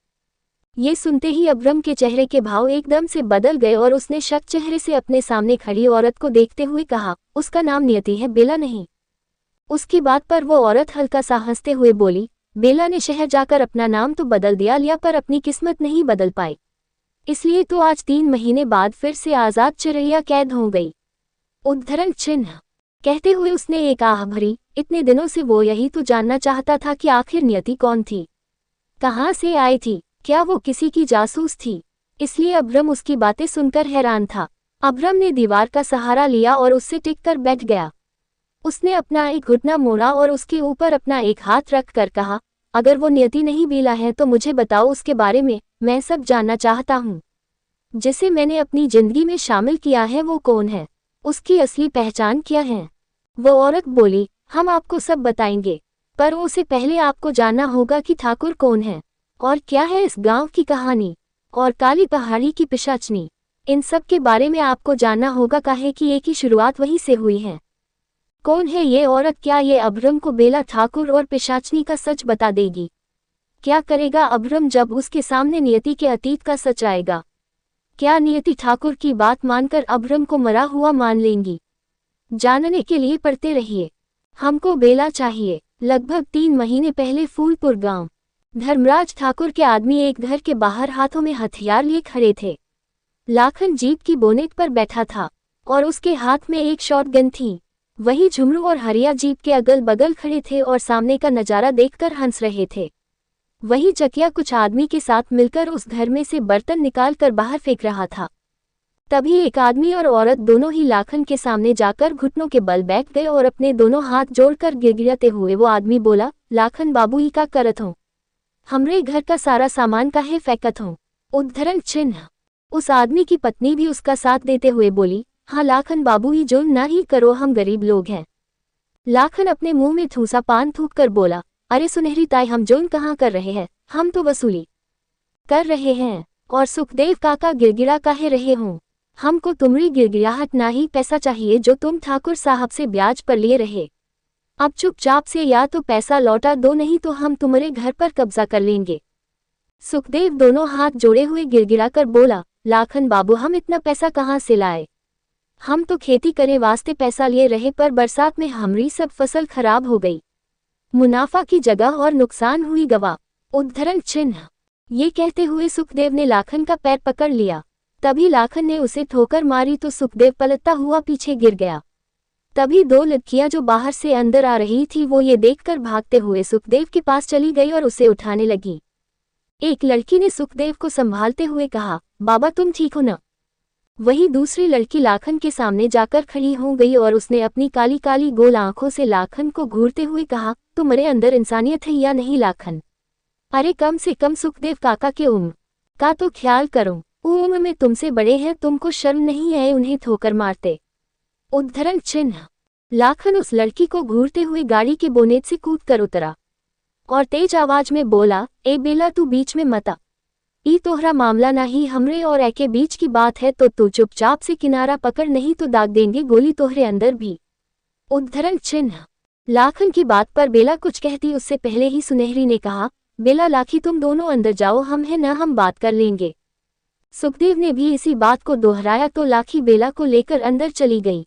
ये सुनते ही अब्रम के चेहरे के भाव एकदम से बदल गए और उसने शक चेहरे से अपने सामने खड़ी औरत को देखते हुए कहा, उसका नाम नियति है, बेला नहीं। उसकी बात पर वो औरत हल्का सा हंसते हुए बोली, बेला ने शहर जाकर अपना नाम तो बदल लिया पर अपनी किस्मत नहीं बदल पाई, इसलिए तो आज 3 महीने बाद फिर से आजाद चिरैया कैद हो गई। उद्धरण चिन्ह। कहते हुए उसने एक आह भरी, इतने दिनों से वो यही तो जानना चाहता था कि आखिर नियति कौन थी, कहाँ से आई थी, क्या वो किसी की जासूस थी। इसलिए अब्रम उसकी बातें सुनकर हैरान था। अब्रम ने दीवार का सहारा लिया और उससे टिककर बैठ गया। उसने अपना एक घुटना मोड़ा और उसके ऊपर अपना एक हाथ रख कर कहा, अगर वो नियति नहीं बेला है तो मुझे बताओ उसके बारे में, मैं सब जानना चाहता हूँ। जिसे मैंने अपनी जिंदगी में शामिल किया है वो कौन है, उसकी असली पहचान क्या है। वो औरत बोली, हम आपको सब बताएंगे, पर उससे पहले आपको जानना होगा कि ठाकुर कौन है और क्या है इस गांव की कहानी और काली पहाड़ी की पिशाचनी। इन सब के बारे में आपको जानना होगा, काहे कि एक ही शुरुआत वहीं से हुई है। कौन है ये औरत, क्या ये अब्रम को बेला ठाकुर और पिशाचनी का सच बता देगी। क्या करेगा अब्रम जब उसके सामने नियति के अतीत का सच आएगा। क्या नियति ठाकुर की बात मानकर अब्रम को मरा हुआ मान लेंगी। जानने के लिए पढ़ते रहिए। हमको बेला चाहिए। लगभग 3 महीने पहले फूलपुर गांव। धर्मराज ठाकुर के आदमी एक घर के बाहर हाथों में हथियार लिए खड़े थे। लाखन जीप की बोनेट पर बैठा था और उसके हाथ में एक शॉटगन थी। वही झुमरू और हरिया जीप के अगल बगल खड़े थे और सामने का नजारा देखकर हंस रहे थे। वही चकिया कुछ आदमी के साथ मिलकर उस घर में से बर्तन निकाल कर बाहर फेंक रहा था। तभी एक आदमी और औरत दोनों ही लाखन के सामने जाकर घुटनों के बल बैठ गए और अपने दोनों हाथ जोड़कर गिड़गिड़ाते हुए वो आदमी बोला, लाखन बाबू ही का करत हो, हमरे घर का सारा सामान काहे फेंकत हो। उद्धरण चिन्ह। उस आदमी की पत्नी भी उसका साथ देते हुए बोली, हाँ लाखन बाबू ही जो ना ही करो, हम गरीब लोग हैं। लाखन अपने मुंह में ठूसा पान थूक कर बोला, अरे सुनहरी ताई, हम जोन कहाँ कर रहे हैं, हम तो वसूली कर रहे हैं। और सुखदेव काका गिड़गिड़ा काहे रहे हो, हमको तुम्हारी गिड़गिड़ाहट ना ही पैसा चाहिए जो तुम ठाकुर साहब से ब्याज पर लिए रहे। अब चुपचाप से या तो पैसा लौटा दो, नहीं तो हम तुम्हारे घर पर कब्जा कर लेंगे। सुखदेव दोनों हाथ जोड़े हुए गिड़गिड़ा कर बोला, लाखन बाबू हम इतना पैसा कहाँ से लाए, हम तो खेती करे वास्ते पैसा लिए रहे, पर बरसात में हमारी सब फसल खराब हो गई, मुनाफा की जगह और नुकसान हुई गवा। उद्धरण चिन्ह। ये कहते हुए सुखदेव ने लाखन का पैर पकड़ लिया। तभी लाखन ने उसे ठोकर मारी तो सुखदेव पलटता हुआ पीछे गिर गया। तभी 2 लड़कियां जो बाहर से अंदर आ रही थी वो ये देखकर भागते हुए सुखदेव के पास चली गई और उसे उठाने लगी। एक लड़की ने सुखदेव को संभालते हुए कहा, बाबा तुम ठीक हो न। वही दूसरी लड़की लाखन के सामने जाकर खड़ी हो गई और उसने अपनी काली काली गोल आंखों से लाखन को घूरते हुए कहा, तुम्हारे अंदर इंसानियत है या नहीं लाखन। अरे कम से कम सुखदेव काका के उम्र का तो ख्याल करो, उम्र में तुमसे बड़े हैं, तुमको शर्म नहीं है उन्हें ठोकर मारते। उद्धरण चिन्ह। लाखन उस लड़की को घूरते हुए गाड़ी के बोनेट से कूद कर उतरा और तेज आवाज में बोला, ए बेला तू बीच में मता, ई तोहरा मामला ना ही हमरे और एके बीच की बात है, तो तू चुपचाप से किनारा पकड़, नहीं तो दाग देंगे गोली तोहरे अंदर भी। उद्धरण चिन्ह। लाखन की बात पर बेला कुछ कहती उससे पहले ही सुनहरी ने कहा, बेला लाखी तुम दोनों अंदर जाओ, हम हैं ना, हम बात कर लेंगे। सुखदेव ने भी इसी बात को दोहराया तो लाखी बेला को लेकर अंदर चली गई।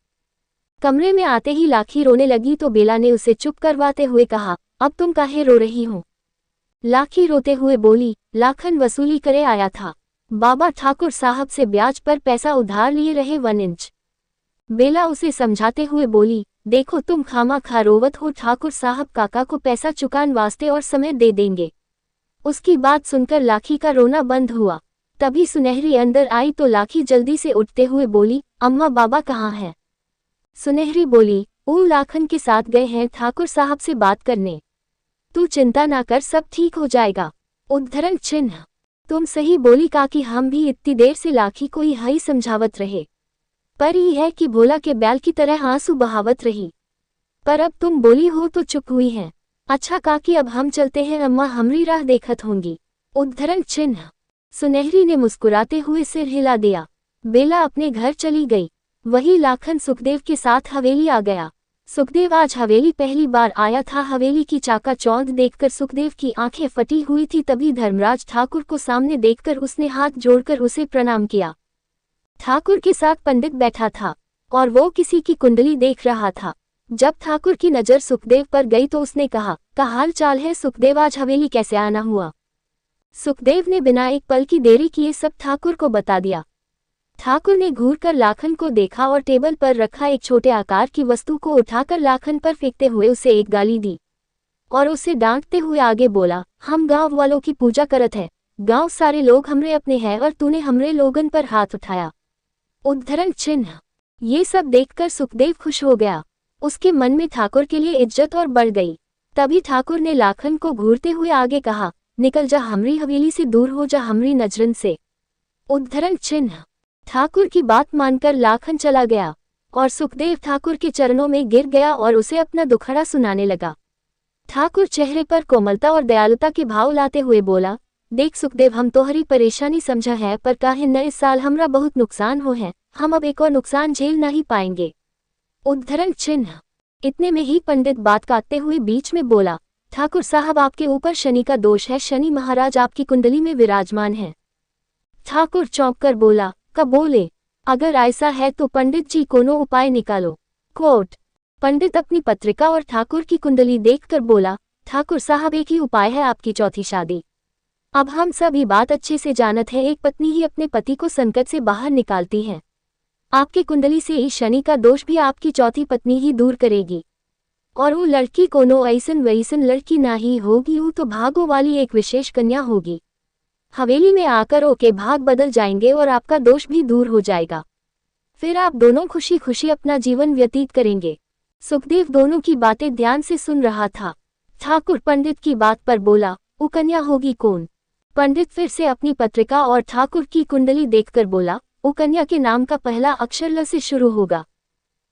कमरे में आते ही लाखी रोने लगी तो बेला ने उसे चुप करवाते हुए कहा, अब तुम काहे रो रही हो। लाखी रोते हुए बोली, लाखन वसूली करे आया था, बाबा ठाकुर साहब से ब्याज पर पैसा उधार लिए रहे 1 इंच। बेला उसे समझाते हुए बोली, देखो तुम खामा खा रोवत हो, ठाकुर साहब काका को पैसा चुकान वास्ते और समय दे देंगे। उसकी बात सुनकर लाखी का रोना बंद हुआ। तभी सुनहरी अंदर आई तो लाखी जल्दी से उठते हुए बोली, अम्मा बाबा कहाँ हैं। सुनहरी बोली, वो लाखन के साथ गए हैं ठाकुर साहब से बात करने, तू चिंता ना कर, सब ठीक हो जाएगा। उद्धरण चिन्ह। तुम सही बोली काकी, हम भी इतनी देर से लाखी को यही समझावत रहे, पर यह है कि भोला के बैल की तरह आंसू बहावत रही, पर अब तुम बोली हो तो चुप हुई हैं। अच्छा काकी अब हम चलते हैं, अम्मा हमारी राह देखत होंगी। उद्धरण चिन्ह। सुनहरी ने मुस्कुराते हुए सिर हिला दिया। बेला अपने घर चली गई। वही लाखन सुखदेव के साथ हवेली आ गया। सुखदेव आज हवेली पहली बार आया था। हवेली की चाकाचौंध देखकर सुखदेव की आंखें फटी हुई थी। तभी धर्मराज ठाकुर को सामने देखकर उसने हाथ जोड़कर उसे प्रणाम किया। ठाकुर के साथ पंडित बैठा था और वो किसी की कुंडली देख रहा था। जब ठाकुर की नजर सुखदेव पर गई तो उसने कहा, क्या हाल चाल है सुखदेव, आज हवेली कैसे आना हुआ। सुखदेव ने बिना एक पल की देरी किए सब ठाकुर को बता दिया। ठाकुर ने घूरकर लाखन को देखा और टेबल पर रखा एक छोटे आकार की वस्तु को उठाकर लाखन पर फेंकते हुए उसे एक गाली दी और उसे डांटते हुए आगे बोला, हम गांव वालों की पूजा करत है, गांव सारे लोग हमरे अपने हैं और तूने हमरे लोगन पर हाथ उठाया। उद्धरण चिन्ह। ये सब देखकर सुखदेव खुश हो गया। उसके मन में ठाकुर के लिए इज्जत और बढ़ गई। तभी ठाकुर ने लाखन को घूरते हुए आगे कहा, निकल जा हमरी हवेली से, दूर हो जा हमरी नजरन से। उद्धरण चिन्ह। ठाकुर की बात मानकर लाखन चला गया और सुखदेव ठाकुर के चरणों में गिर गया और उसे अपना दुखड़ा सुनाने लगा। ठाकुर चेहरे पर कोमलता और दयालुता के भाव लाते हुए बोला, देख सुखदेव, हम तोहरी परेशानी समझा है, पर काहे न इस साल हमरा बहुत नुकसान हो है, हम अब एक और नुकसान झेल नहीं पाएंगे। उद्धरण चिन्ह। इतने में ही पंडित बात काटते हुए बीच में बोला, ठाकुर साहब, आपके ऊपर शनि का दोष है, शनि महाराज आपकी कुंडली में विराजमान है। ठाकुर चौंक कर बोला, कब बोले? अगर ऐसा है तो पंडित जी कोनो उपाय निकालो। कोट। पंडित अपनी पत्रिका और ठाकुर की कुंडली देखकर बोला, ठाकुर साहब, एक ही उपाय है, आपकी चौथी शादी। अब हम सब ये बात अच्छे से जानत है, एक पत्नी ही अपने पति को संकट से बाहर निकालती है। आपकी कुंडली से इस शनि का दोष भी आपकी चौथी पत्नी ही दूर करेगी और वो लड़की कोनो ऐसन वैसन लड़की ना ही होगी, वो तो भागों वाली एक विशेष कन्या होगी। हवेली में आकर ओके भाग बदल जाएंगे और आपका दोष भी दूर हो जाएगा। फिर आप दोनों खुशी खुशी अपना जीवन व्यतीत करेंगे। सुखदेव दोनों की बातें ध्यान से सुन रहा था। ठाकुर पंडित की बात पर बोला, वो कन्या होगी कौन? पंडित फिर से अपनी पत्रिका और ठाकुर की कुंडली देखकर बोला, वो कन्या के नाम का पहला अक्षर ल से शुरू होगा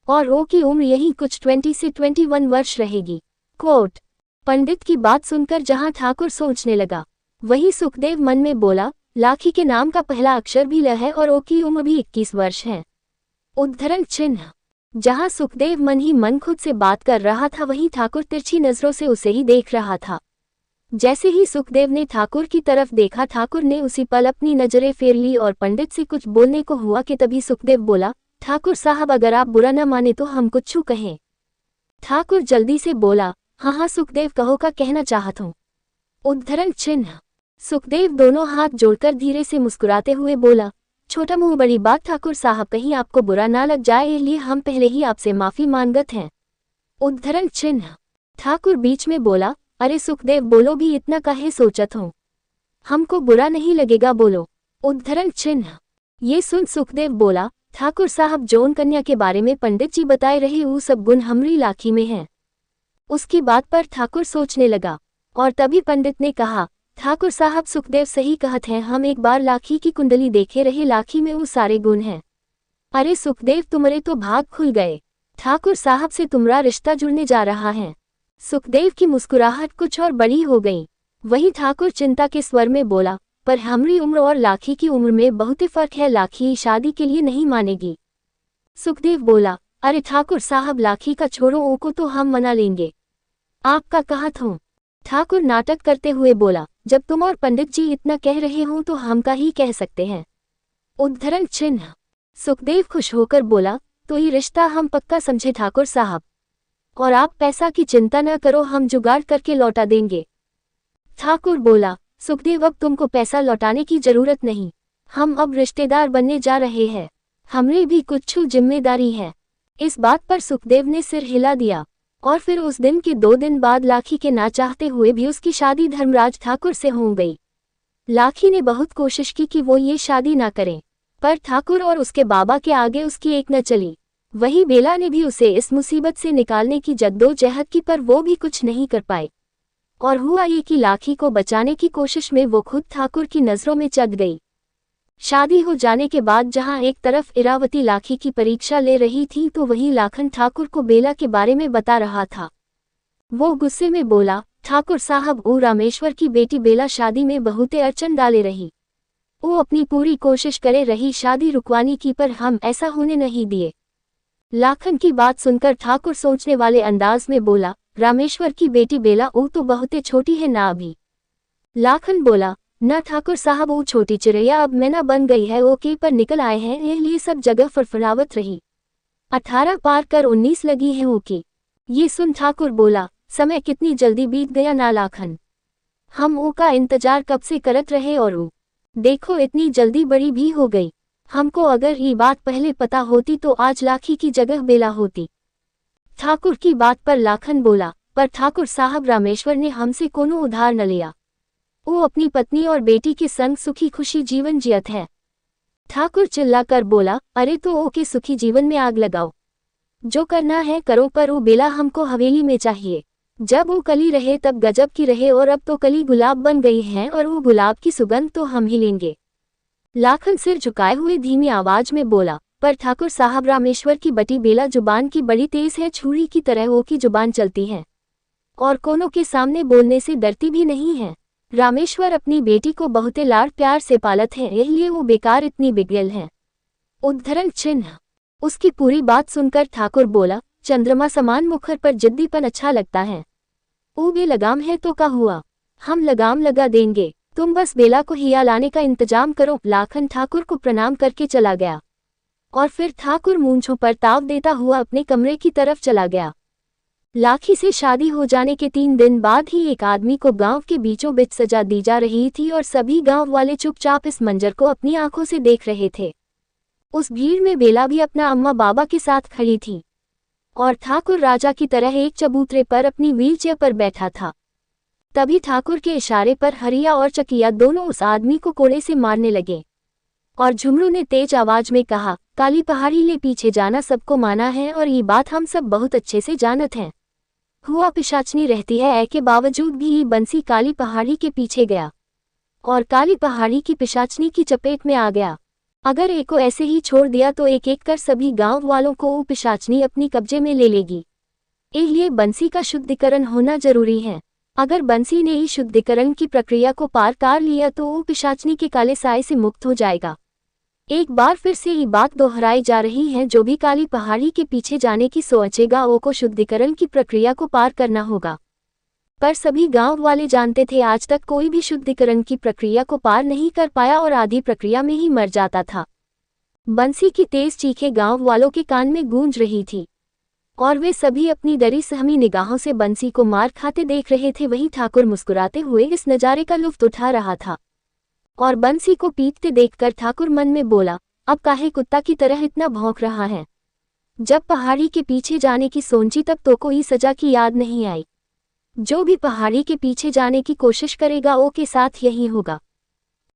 और ओ की उम्र यही कुछ 20 से 21 वर्ष रहेगी। कोट। पंडित की बात सुनकर जहां ठाकुर सोचने लगा, वहीं सुखदेव मन में बोला, लाखी के नाम का पहला अक्षर भी ल है और ओ की उम्र भी 21 वर्ष है। उद्धरण चिन्ह। जहां सुखदेव मन ही मन खुद से बात कर रहा था, वहीं ठाकुर तिरछी नजरों से उसे ही देख रहा था। जैसे ही सुखदेव ने ठाकुर की तरफ देखा, ठाकुर ने उसी पल अपनी नजरें फेर ली और पंडित से कुछ बोलने को हुआ कि तभी सुखदेव बोला, ठाकुर साहब, अगर आप बुरा न माने तो हम कुछ कहें। ठाकुर जल्दी से बोला, हाँ हाँ सुखदेव, कहो, का कहना चाहत हूँ। उद्धरण चिन्ह। सुखदेव दोनों हाथ जोड़कर धीरे से मुस्कुराते हुए बोला, छोटा मुंह बड़ी बात ठाकुर साहब, कहीं आपको बुरा ना लग जाए, इसलिए हम पहले ही आपसे माफी मांगत हैं। उद्धरण चिन्ह। ठाकुर बीच में बोला, अरे सुखदेव, बोलो भी, इतना काहे सोचत हो, हमको बुरा नहीं लगेगा, बोलो। उद्धरण चिन्ह। ये सुन सुखदेव बोला, ठाकुर साहब, जौन कन्या के बारे में पंडित जी बताए रहे, वो सब गुण हमरी लाखी में हैं। उसकी बात पर ठाकुर सोचने लगा और तभी पंडित ने कहा, ठाकुर साहब, सुखदेव सही कहत हैं, हम एक बार लाखी की कुंडली देखे रहे, लाखी में वो सारे गुण हैं। अरे सुखदेव, तुम्हारे तो भाग खुल गए, ठाकुर साहब से तुम्हारा रिश्ता जुड़ने जा रहा है। सुखदेव की मुस्कुराहट कुछ और बड़ी हो गई। वही ठाकुर चिंता के स्वर में बोला, पर हमारी उम्र और लाखी की उम्र में बहुत फर्क है, लाखी शादी के लिए नहीं मानेगी। सुखदेव बोला, अरे ठाकुर साहब, लाखी का छोड़ो, ओ को तो हम मना लेंगे, आपका कहत हूँ। ठाकुर नाटक करते हुए बोला, जब तुम और पंडित जी इतना कह रहे हो तो हम का ही कह सकते हैं। उद्धरण चिन्ह। सुखदेव खुश होकर बोला, तो ये रिश्ता हम पक्का समझे ठाकुर साहब, और आप पैसा की चिंता न करो, हम जुगाड़ करके लौटा देंगे। ठाकुर बोला, सुखदेव, अब तुमको पैसा लौटाने की जरूरत नहीं, हम अब रिश्तेदार बनने जा रहे हैं, हमरे भी कुछ जिम्मेदारी है। इस बात पर सुखदेव ने सिर हिला दिया और फिर उस दिन के 2 दिन बाद लाखी के ना चाहते हुए भी उसकी शादी धर्मराज ठाकुर से हो गई। लाखी ने बहुत कोशिश की कि वो ये शादी ना करें, पर ठाकुर और उसके बाबा के आगे उसकी एक न चली। वही बेला ने भी उसे इस मुसीबत से निकालने की जद्दोजहद की, पर वो भी कुछ नहीं कर पाए और हुआ ये कि लाखी को बचाने की कोशिश में वो खुद ठाकुर की नजरों में चढ़ गई। शादी हो जाने के बाद जहां एक तरफ इरावती लाखी की परीक्षा ले रही थी, तो वहीं लाखन ठाकुर को बेला के बारे में बता रहा था। वो गुस्से में बोला, ठाकुर साहब, वो रामेश्वर की बेटी बेला शादी में बहुते अड़चन डाले रही, वो अपनी पूरी कोशिश करे रही शादी रुकवाने की, पर हम ऐसा होने नहीं दिए। लाखन की बात सुनकर ठाकुर सोचने वाले अंदाज में बोला, रामेश्वर की बेटी बेला, वो तो बहुते छोटी है ना अभी। लाखन बोला, न ठाकुर साहब, वो छोटी चिड़ैया अब मैना बन गई है, ओके पर निकल आए हैं, इसलिए सब जगह फड़फड़ावत रही, 18 पार कर 19 लगी है ओके। ये सुन ठाकुर बोला, समय कितनी जल्दी बीत गया ना लाखन, हम ओ का इंतजार कब से करत रहे और वो देखो इतनी जल्दी बड़ी भी हो गई। हमको अगर ये बात पहले पता होती तो आज लाखी की जगह बेला होती। ठाकुर की बात पर लाखन बोला, पर ठाकुर साहब रामेश्वर ने हमसे कोनो उधार न लिया। वो अपनी पत्नी और बेटी के संग सुखी खुशी जीवन जियत है। ठाकुर चिल्लाकर बोला, अरे तो ओके सुखी जीवन में आग लगाओ, जो करना है करो, पर वो बेला हमको हवेली में चाहिए। जब वो कली रहे तब गजब की रहे, और अब तो कली गुलाब बन गई है, और वो गुलाब की सुगंध तो हम ही लेंगे। लाखन सिर झुकाए हुए धीमी आवाज में बोला, पर ठाकुर साहब रामेश्वर की बटी बेला जुबान की बड़ी तेज है, छुरी की तरह वो की जुबान चलती है और कोनों के सामने बोलने से डरती भी नहीं है। रामेश्वर अपनी बेटी को बहुते लाड़ प्यार से पालत है, इसलिए वो बेकार इतनी बिगड़ल है। उद्धरण चिन्ह। उसकी पूरी बात सुनकर ठाकुर बोला, चंद्रमा समान मुखर पर जिद्दीपन अच्छा लगता है। वो बे लगाम है तो क्या हुआ, हम लगाम लगा देंगे, तुम बस बेला को हिया लाने का इंतजाम करो। लाखन ठाकुर को प्रणाम करके चला गया और फिर ठाकुर मूंछों पर ताव देता हुआ अपने कमरे की तरफ चला गया। लाखी से शादी हो जाने के 3 दिन बाद ही एक आदमी को गांव के बीचों बीच सजा दी जा रही थी और सभी गांव वाले चुपचाप इस मंजर को अपनी आंखों से देख रहे थे। उस भीड़ में बेला भी अपना अम्मा बाबा के साथ खड़ी थी और ठाकुर राजा की तरह एक चबूतरे पर अपनी व्हीलचेयर पर बैठा था। तभी ठाकुर के इशारे पर हरिया और चकिया दोनों उस आदमी को कोड़े से मारने लगे और झुमरू ने तेज आवाज में कहा, काली पहाड़ी ले पीछे जाना सबको माना है और ये बात हम सब बहुत अच्छे से जानत हैं। हुआ पिशाचनी रहती है के बावजूद भी ये बंसी काली पहाड़ी के पीछे गया और काली पहाड़ी की पिशाचनी की चपेट में आ गया। अगर एक को ऐसे ही छोड़ दिया तो एक एक कर सभी गांव वालों को वो पिशाचनी अपनी कब्जे में ले लेगी। इसलिए बंसी का शुद्धिकरण होना जरूरी है। अगर बंसी ने ही शुद्धिकरण की प्रक्रिया को पार कर लिया तो वो पिशाचनी के काले साए से मुक्त हो जाएगा। एक बार फिर से ये बात दोहराई जा रही है, जो भी काली पहाड़ी के पीछे जाने की सोचेगा वो को शुद्धिकरण की प्रक्रिया को पार करना होगा। पर सभी गांव वाले जानते थे आज तक कोई भी शुद्धिकरण की प्रक्रिया को पार नहीं कर पाया और आधी प्रक्रिया में ही मर जाता था। बंसी की तेज चीखें गांव वालों के कान में गूंज रही थी और वे सभी अपनी डरी सहमी निगाहों से बंसी को मार खाते देख रहे थे। वहीं ठाकुर मुस्कुराते हुए इस नज़ारे का लुत्फ उठा रहा था और बंसी को पीटते देखकर ठाकुर मन में बोला, अब काहे कुत्ता की तरह इतना भौंक रहा है। जब पहाड़ी के पीछे जाने की सोची तब तो कोई सजा की याद नहीं आई। जो भी पहाड़ी के पीछे जाने की कोशिश करेगा वो के साथ यही होगा।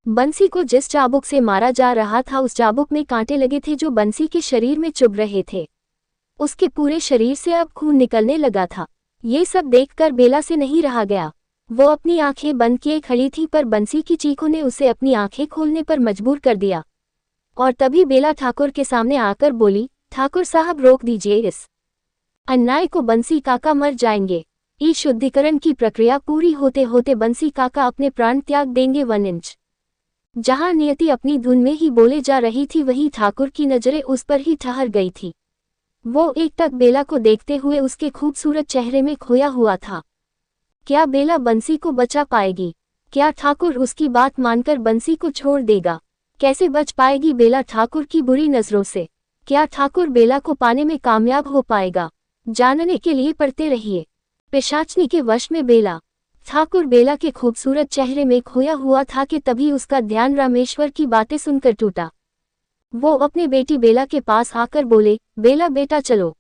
बंसी को जिस चाबुक से मारा जा रहा था उस चाबुक में कांटे लगे थे जो बंसी के शरीर में चुभ रहे थे। उसके पूरे शरीर से अब खून निकलने लगा था। ये सब देखकर बेला से नहीं रहा गया। वो अपनी आंखें बंद किए खड़ी थी, पर बंसी की चीखों ने उसे अपनी आंखें खोलने पर मजबूर कर दिया और तभी बेला ठाकुर के सामने आकर बोली, ठाकुर साहब रोक दीजिए इस अन्याय को, बंसी काका मर जाएंगे। इस शुद्धिकरण की प्रक्रिया पूरी होते होते बंसी काका अपने प्राण त्याग देंगे। 1 इंच। जहां नियति अपनी धुन में ही बोले जा रही थी वहीं ठाकुर की नजरें उस पर ही ठहर गई थी। वो एकटक बेला को देखते हुए उसके खूबसूरत चेहरे में खोया हुआ था। क्या बेला बंसी को बचा पाएगी? क्या ठाकुर उसकी बात मानकर बंसी को छोड़ देगा? कैसे बच पाएगी बेला ठाकुर की बुरी नजरों से? क्या ठाकुर बेला को पाने में कामयाब हो पाएगा? जानने के लिए पढ़ते रहिए पिशाचनी के वश में बेला। ठाकुर बेला के खूबसूरत चेहरे में खोया हुआ था कि तभी उसका ध्यान रामेश्वर की बातें सुनकर टूटा। वो अपने बेटी बेला के पास आकर बोले, बेला बेटा चलो,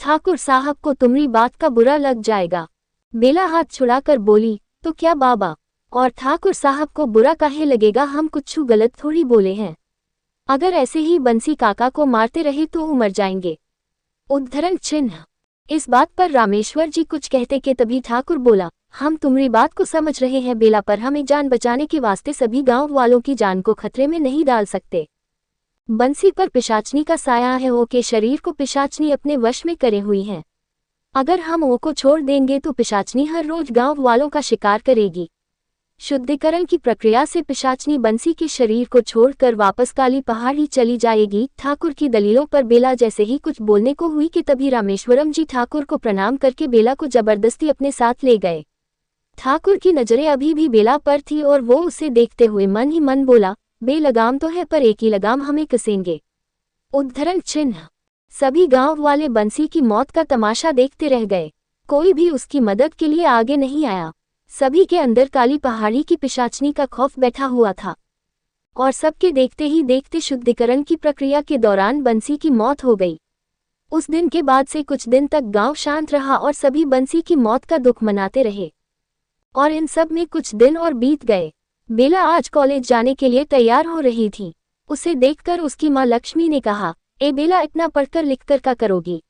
ठाकुर साहब को तुम्हारी बात का बुरा लग जाएगा। बेला हाथ छुड़ाकर बोली, तो क्या बाबा, और ठाकुर साहब को बुरा काहे लगेगा, हम कुछ गलत थोड़ी बोले हैं। अगर ऐसे ही बंसी काका को मारते रहे तो वो मर जाएंगे। उद्धरण चिन्ह। इस बात पर रामेश्वर जी कुछ कहते कि तभी ठाकुर बोला, हम तुम्हारी बात को समझ रहे हैं बेला, पर हम एक जान बचाने के वास्ते सभी गांव वालों की जान को खतरे में नहीं डाल सकते। बंसी पर पिशाचनी का साया है, ओ के शरीर को पिशाचनी अपने वश में करे हुई है। अगर हम ओ को छोड़ देंगे तो पिशाचनी हर रोज गांव वालों का शिकार करेगी। शुद्धिकरण की प्रक्रिया से पिशाचनी बंसी के शरीर को छोड़कर वापस काली पहाड़ी चली जाएगी। ठाकुर की दलीलों पर बेला जैसे ही कुछ बोलने को हुई कि तभी रामेश्वरम जी ठाकुर को प्रणाम करके बेला को जबरदस्ती अपने साथ ले गए। ठाकुर की नजरें अभी भी बेला पर थी और वो उसे देखते हुए मन ही मन बोला, बे लगाम तो है पर एक ही लगाम हमें कसेंगे। उद्धरण चिन्ह। सभी गांव वाले बंसी की मौत का तमाशा देखते रह गए। कोई भी उसकी मदद के लिए आगे नहीं आया। सभी के अंदर काली पहाड़ी की पिशाचनी का खौफ बैठा हुआ था और सबके देखते ही देखते शुद्धिकरण की प्रक्रिया के दौरान बंसी की मौत हो गई। उस दिन के बाद से कुछ दिन तक गांव शांत रहा और सभी बंसी की मौत का दुख मनाते रहे। और इन सब में कुछ दिन और बीत गए। बेला आज कॉलेज जाने के लिए तैयार हो रही थी। उसे देखकर उसकी माँ लक्ष्मी ने कहा, ए बेला, इतना पढ़कर लिखकर क्या करोगी?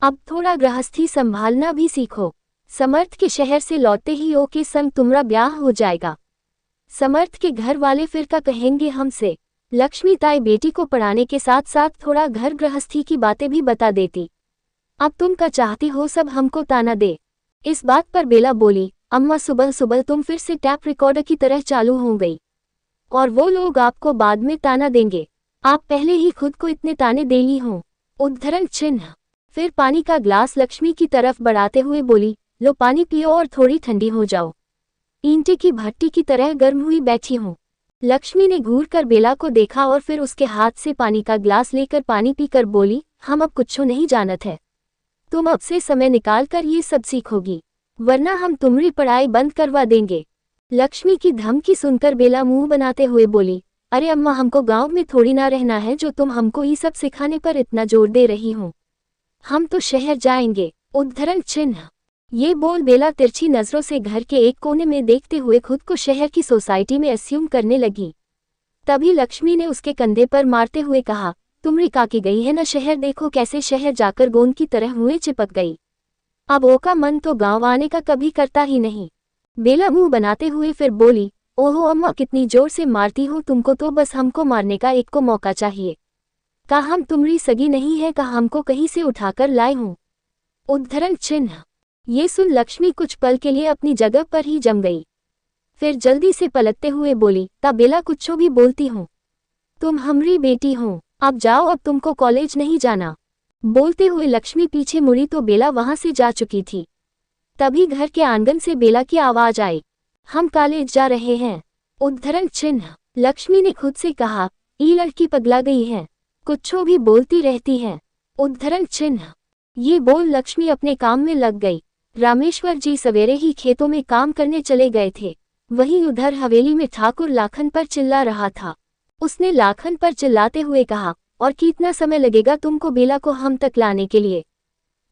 अब थोड़ा गृहस्थी संभालना भी सीखो। समर्थ के शहर से लौटते ही ओ के संग तुम्हारा ब्याह हो जाएगा। समर्थ के घर वाले फिर क्या कहेंगे हमसे? लक्ष्मी ताई बेटी को पढ़ाने के साथ साथ थोड़ा घर गृहस्थी की बातें भी बता देती। अब तुम क्या चाहती हो सब हमको ताना दे? इस बात पर बेला बोली, अम्मा, सुबह सुबह तुम फिर से टैप रिकॉर्डर की तरह चालू हो गई और वो लोग आपको बाद में ताना देंगे। आप पहले ही खुद को इतने ताने दे ली हो। उद्धरण चिन्ह। फिर पानी का ग्लास लक्ष्मी की तरफ बढ़ाते हुए बोली, लो पानी पियो और थोड़ी ठंडी हो जाओ। ईंटे की भट्टी की तरह गर्म हुई बैठी हूँ। लक्ष्मी ने घूर कर बेला को देखा और फिर उसके हाथ से पानी का ग्लास लेकर पानी पीकर बोली, हम अब कुछ नहीं जानत है। तुम अब से समय निकाल कर ये सब सीखोगी, वरना हम तुम्हारी पढ़ाई बंद करवा देंगे। लक्ष्मी की धमकी सुनकर बेला मुंह बनाते हुए बोली, अरे अम्मा, हमको गांव में थोड़ी ना रहना है जो तुम हमको ये सब सिखाने पर इतना जोर दे रही हो। हम तो शहर जाएंगे। उद्धरण चिन्ह। ये बोल बेला तिरछी नजरों से घर के एक कोने में देखते हुए खुद को शहर की सोसाइटी में अस्यूम करने लगी। तभी लक्ष्मी ने उसके कंधे पर मारते हुए कहा, तुम्हारी काकी गई है ना शहर, देखो कैसे शहर जाकर गोंद की तरह मुँह चिपक गई। अब ओ का मन तो गांव आने का कभी करता ही नहीं। बेला मुंह बनाते हुए फिर बोली, ओहो अम्मा, कितनी जोर से मारती हो, तुमको तो बस हमको मारने का एक को मौका चाहिए। का हम तुम्हारी सगी नहीं है, का हमको कहीं से उठाकर लाए हूँ। उद्धरण चिन्ह। ये सुन लक्ष्मी कुछ पल के लिए अपनी जगह पर ही जम गई। फिर जल्दी से पलटते हुए बोली, ता बेला कुछो भी बोलती हूँ, तुम हमारी बेटी हो, अब जाओ, अब तुमको कॉलेज नहीं जाना। बोलते हुए लक्ष्मी पीछे मुड़ी तो बेला वहां से जा चुकी थी। तभी घर के आंगन से बेला की आवाज आई, हम कॉलेज जा रहे हैं। उद्धरण चिन्ह। लक्ष्मी ने खुद से कहा, ये लड़की पगला गई है, कुछो भी बोलती रहती है। उद्धरण चिन्ह। ये बोल लक्ष्मी अपने काम में लग गई। रामेश्वर जी सवेरे ही खेतों में काम करने चले गए थे। वहीं उधर हवेली में ठाकुर लाखन पर चिल्ला रहा था। उसने लाखन पर चिल्लाते हुए कहा, और कितना समय लगेगा तुमको बेला को हम तक लाने के लिए?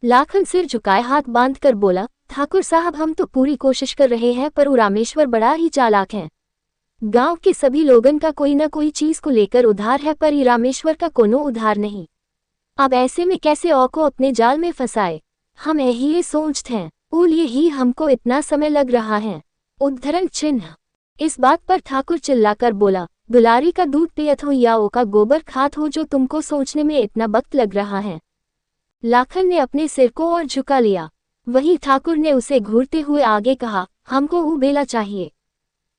लाखन सिर झुकाए हाथ बांधकर बोला, ठाकुर साहब, हम तो पूरी कोशिश कर रहे हैं, पर वो रामेश्वर बड़ा ही चालाक है। गांव के सभी लोगन का कोई न कोई चीज को लेकर उधार है, पर ये रामेश्वर का कोनो उधार नहीं। अब ऐसे में कैसे औ को अपने जाल में फंसाए? हम यही सोचते हैं, उल यही हमको इतना समय लग रहा है। उद्धरण चिन्ह। इस बात पर ठाकुर चिल्लाकर बोला, दुलारी का दूध पियत हो या ओ का गोबर खात हो, जो तुमको सोचने में इतना वक्त लग रहा है? लाखन ने अपने सिर को और झुका लिया। वही ठाकुर ने उसे घूरते हुए आगे कहा, हमको वो बेला चाहिए,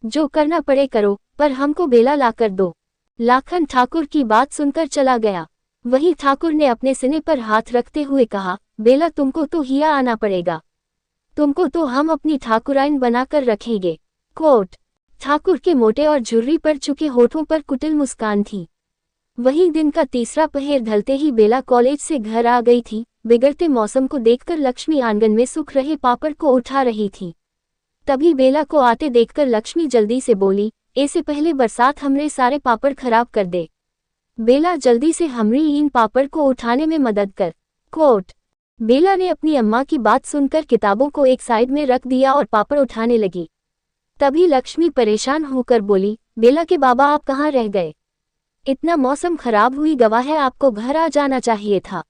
जो करना पड़े करो, पर हमको बेला लाकर दो। लाखन ठाकुर की बात सुनकर चला गया। वही ठाकुर ने अपने सीने पर हाथ रखते हुए कहा, बेला, तुमको तो हिया आना पड़ेगा, तुमको तो हम अपनी ठाकुराइन बनाकर रखेंगे। कोट। ठाकुर के मोटे और झुर्री पर चुके होठों पर कुटिल मुस्कान थी। वही दिन का तीसरा पहर ढलते ही बेला कॉलेज से घर आ गई थी। बिगड़ते मौसम को देखकर लक्ष्मी आंगन में सूख रहे पापड़ को उठा रही थी। तभी बेला को आते देखकर लक्ष्मी जल्दी से बोली, ऐसे पहले बरसात हमरे सारे पापड़ खराब कर दे। बेला, जल्दी से हमरी इन पापड़ को उठाने में मदद कर। कोट। बेला ने अपनी अम्मा की बात सुनकर किताबों को एक साइड में रख दिया और पापड़ उठाने लगी। तभी लक्ष्मी परेशान होकर बोली, बेला के बाबा, आप कहाँ रह गए? इतना मौसम खराब हुई गवा है, आपको घर आ जाना चाहिए था।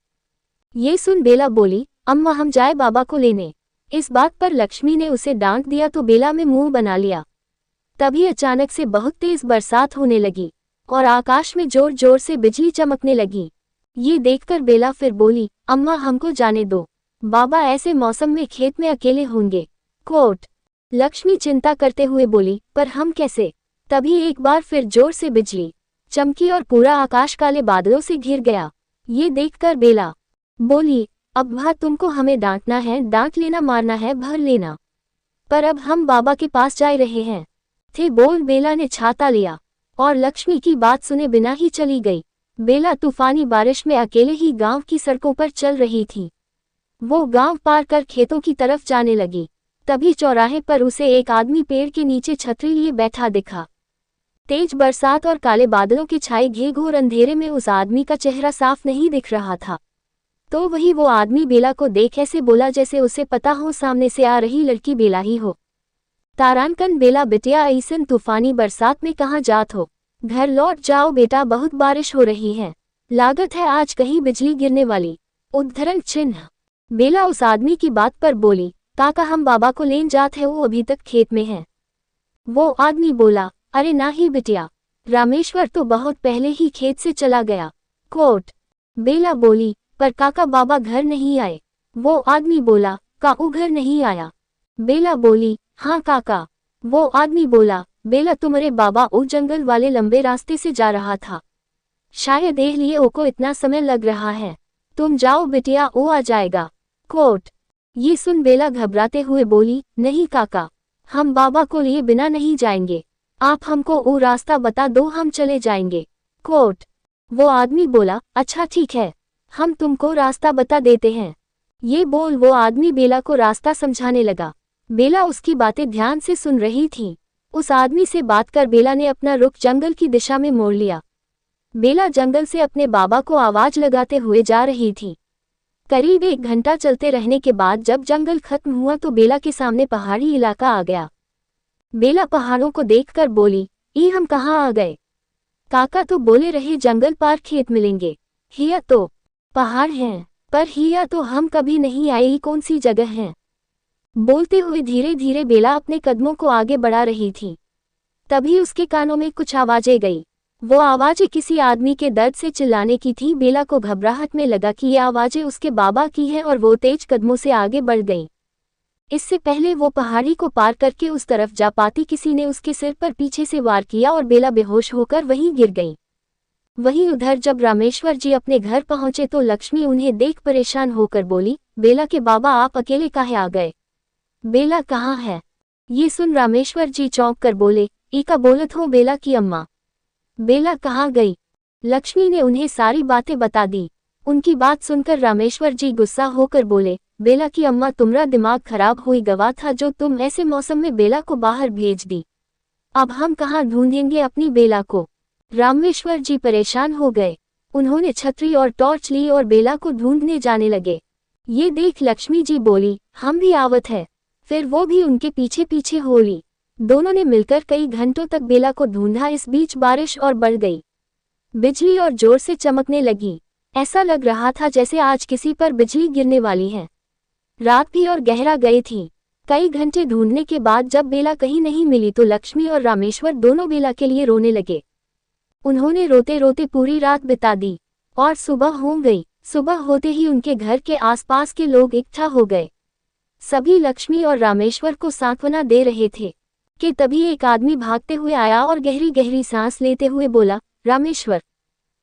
ये सुन बेला बोली, अम्मा, हम जाए बाबा को लेने। इस बात पर लक्ष्मी ने उसे डांट दिया तो बेला में मुंह बना लिया। तभी अचानक से बहुत तेज बरसात होने लगी और आकाश में जोर जोर से बिजली चमकने लगी। ये देखकर बेला फिर बोली, अम्मा, हमको जाने दो, बाबा ऐसे मौसम में खेत में अकेले होंगे। कोट। लक्ष्मी चिंता करते हुए बोली, पर हम कैसे? तभी एक बार फिर जोर से बिजली चमकी और पूरा आकाश काले बादलों से घिर गया। ये देखकर बेला बोली, अब वह तुमको हमें डांटना है, डांट लेना, मारना है, भर लेना, पर अब हम बाबा के पास जा रहे हैं। थे बोल बेला ने छाता लिया और लक्ष्मी की बात सुने बिना ही चली गई। बेला तूफानी बारिश में अकेले ही गांव की सड़कों पर चल रही थी। वो गांव पार कर खेतों की तरफ जाने लगी। तभी चौराहे पर उसे एक आदमी पेड़ के नीचे छतरी लिए बैठा दिखा। तेज बरसात और काले बादलों के छाए घोर अंधेरे में उस आदमी का चेहरा साफ नहीं दिख रहा था। तो वही वो आदमी बेला को देख ऐसे बोला जैसे उसे पता हो सामने से आ रही लड़की बेला ही हो। तारानकन बेला बिटिया ऐसन तूफानी बरसात में कहाँ जात हो, घर लौट जाओ बेटा, बहुत बारिश हो रही है, लागत है आज कहीं बिजली गिरने वाली। उद्धरण चिन्ह। बेला उस आदमी की बात पर बोली, काका हम बाबा को लेन जात है, वो अभी तक खेत में है। वो आदमी बोला, अरे ना ही बिटिया, रामेश्वर तो बहुत पहले ही खेत से चला गया। कोट। बेला बोली, पर काका बाबा घर नहीं आए। वो आदमी बोला, काऊ घर नहीं आया। बेला बोली, हाँ काका। वो आदमी बोला, बेला तुम्हारे बाबा ओ जंगल वाले लंबे रास्ते से जा रहा था, शायद देख लिए ओ को इतना समय लग रहा है, तुम जाओ बिटिया ओ आ जाएगा। कोट। ये सुन बेला घबराते हुए बोली, नहीं काका, हम बाबा को लिए बिना नहीं जाएंगे, आप हमको वो रास्ता बता दो, हम चले जाएंगे। कोट। वो आदमी बोला, अच्छा ठीक है, हम तुमको रास्ता बता देते हैं। ये बोल वो आदमी बेला को रास्ता समझाने लगा। बेला उसकी बातें ध्यान से सुन रही थी। उस आदमी से बात कर बेला ने अपना रुख जंगल की दिशा में मोड़ लिया। बेला जंगल से अपने बाबा को आवाज लगाते हुए जा रही थी। करीब 1 घंटा चलते रहने के बाद जब जंगल खत्म हुआ तो बेला के सामने पहाड़ी इलाका आ गया। बेला पहाड़ों को देखकर बोली, ये हम कहाँ आ गए? काका तो बोले रहे जंगल पार खेत मिलेंगे, हिया तो पहाड़ हैं, पर हिया तो हम कभी नहीं आए, ये कौन सी जगह है? बोलते हुए धीरे धीरे बेला अपने कदमों को आगे बढ़ा रही थी। तभी उसके कानों में कुछ आवाजें गई। वो आवाजें किसी आदमी के दर्द से चिल्लाने की थी। बेला को घबराहट में लगा कि ये आवाजें उसके बाबा की हैं और वो तेज कदमों से आगे बढ़ गई। इससे पहले वो पहाड़ी को पार करके उस तरफ जा पाती, किसी ने उसके सिर पर पीछे से वार किया और बेला बेहोश होकर वहीं गिर गई। वहीं उधर जब रामेश्वर जी अपने घर पहुंचे तो लक्ष्मी उन्हें देख परेशान होकर बोली, बेला के बाबा आप अकेले काहे आ गए? बेला कहाँ है? ये सुन रामेश्वर जी चौंक कर बोले, इका बोलत हो बेला की अम्मा। बेला कहाँ गई? लक्ष्मी ने उन्हें सारी बातें बता दी। उनकी बात सुनकर रामेश्वर जी गुस्सा होकर बोले, बेला की अम्मा तुम्हारा दिमाग खराब हुई गवा था जो तुम ऐसे मौसम में बेला को बाहर भेज दी। अब हम कहाँ ढूंढेंगे अपनी बेला को? रामेश्वर जी परेशान हो गए। उन्होंने छतरी और टॉर्च ली और बेला को ढूंढने जाने लगे। ये देख लक्ष्मी जी बोली, हम भी आवत है। फिर वो भी उनके पीछे पीछे हो ली। दोनों ने मिलकर कई घंटों तक बेला को ढूंढा। इस बीच बारिश और बढ़ गई। बिजली और जोर से चमकने लगी। ऐसा लग रहा था जैसे आज किसी पर बिजली गिरने वाली है। रात भी और गहरा गई थी। कई घंटे ढूंढने के बाद जब बेला कहीं नहीं मिली तो लक्ष्मी और रामेश्वर दोनों बेला के लिए रोने लगे। उन्होंने रोते रोते पूरी रात बिता दी और सुबह हो गई। सुबह होते ही उनके घर के आसपास के लोग इकट्ठा हो गए। सभी लक्ष्मी और रामेश्वर को सांत्वना दे रहे थे कि तभी एक आदमी भागते हुए आया और गहरी गहरी सांस लेते हुए बोला, रामेश्वर,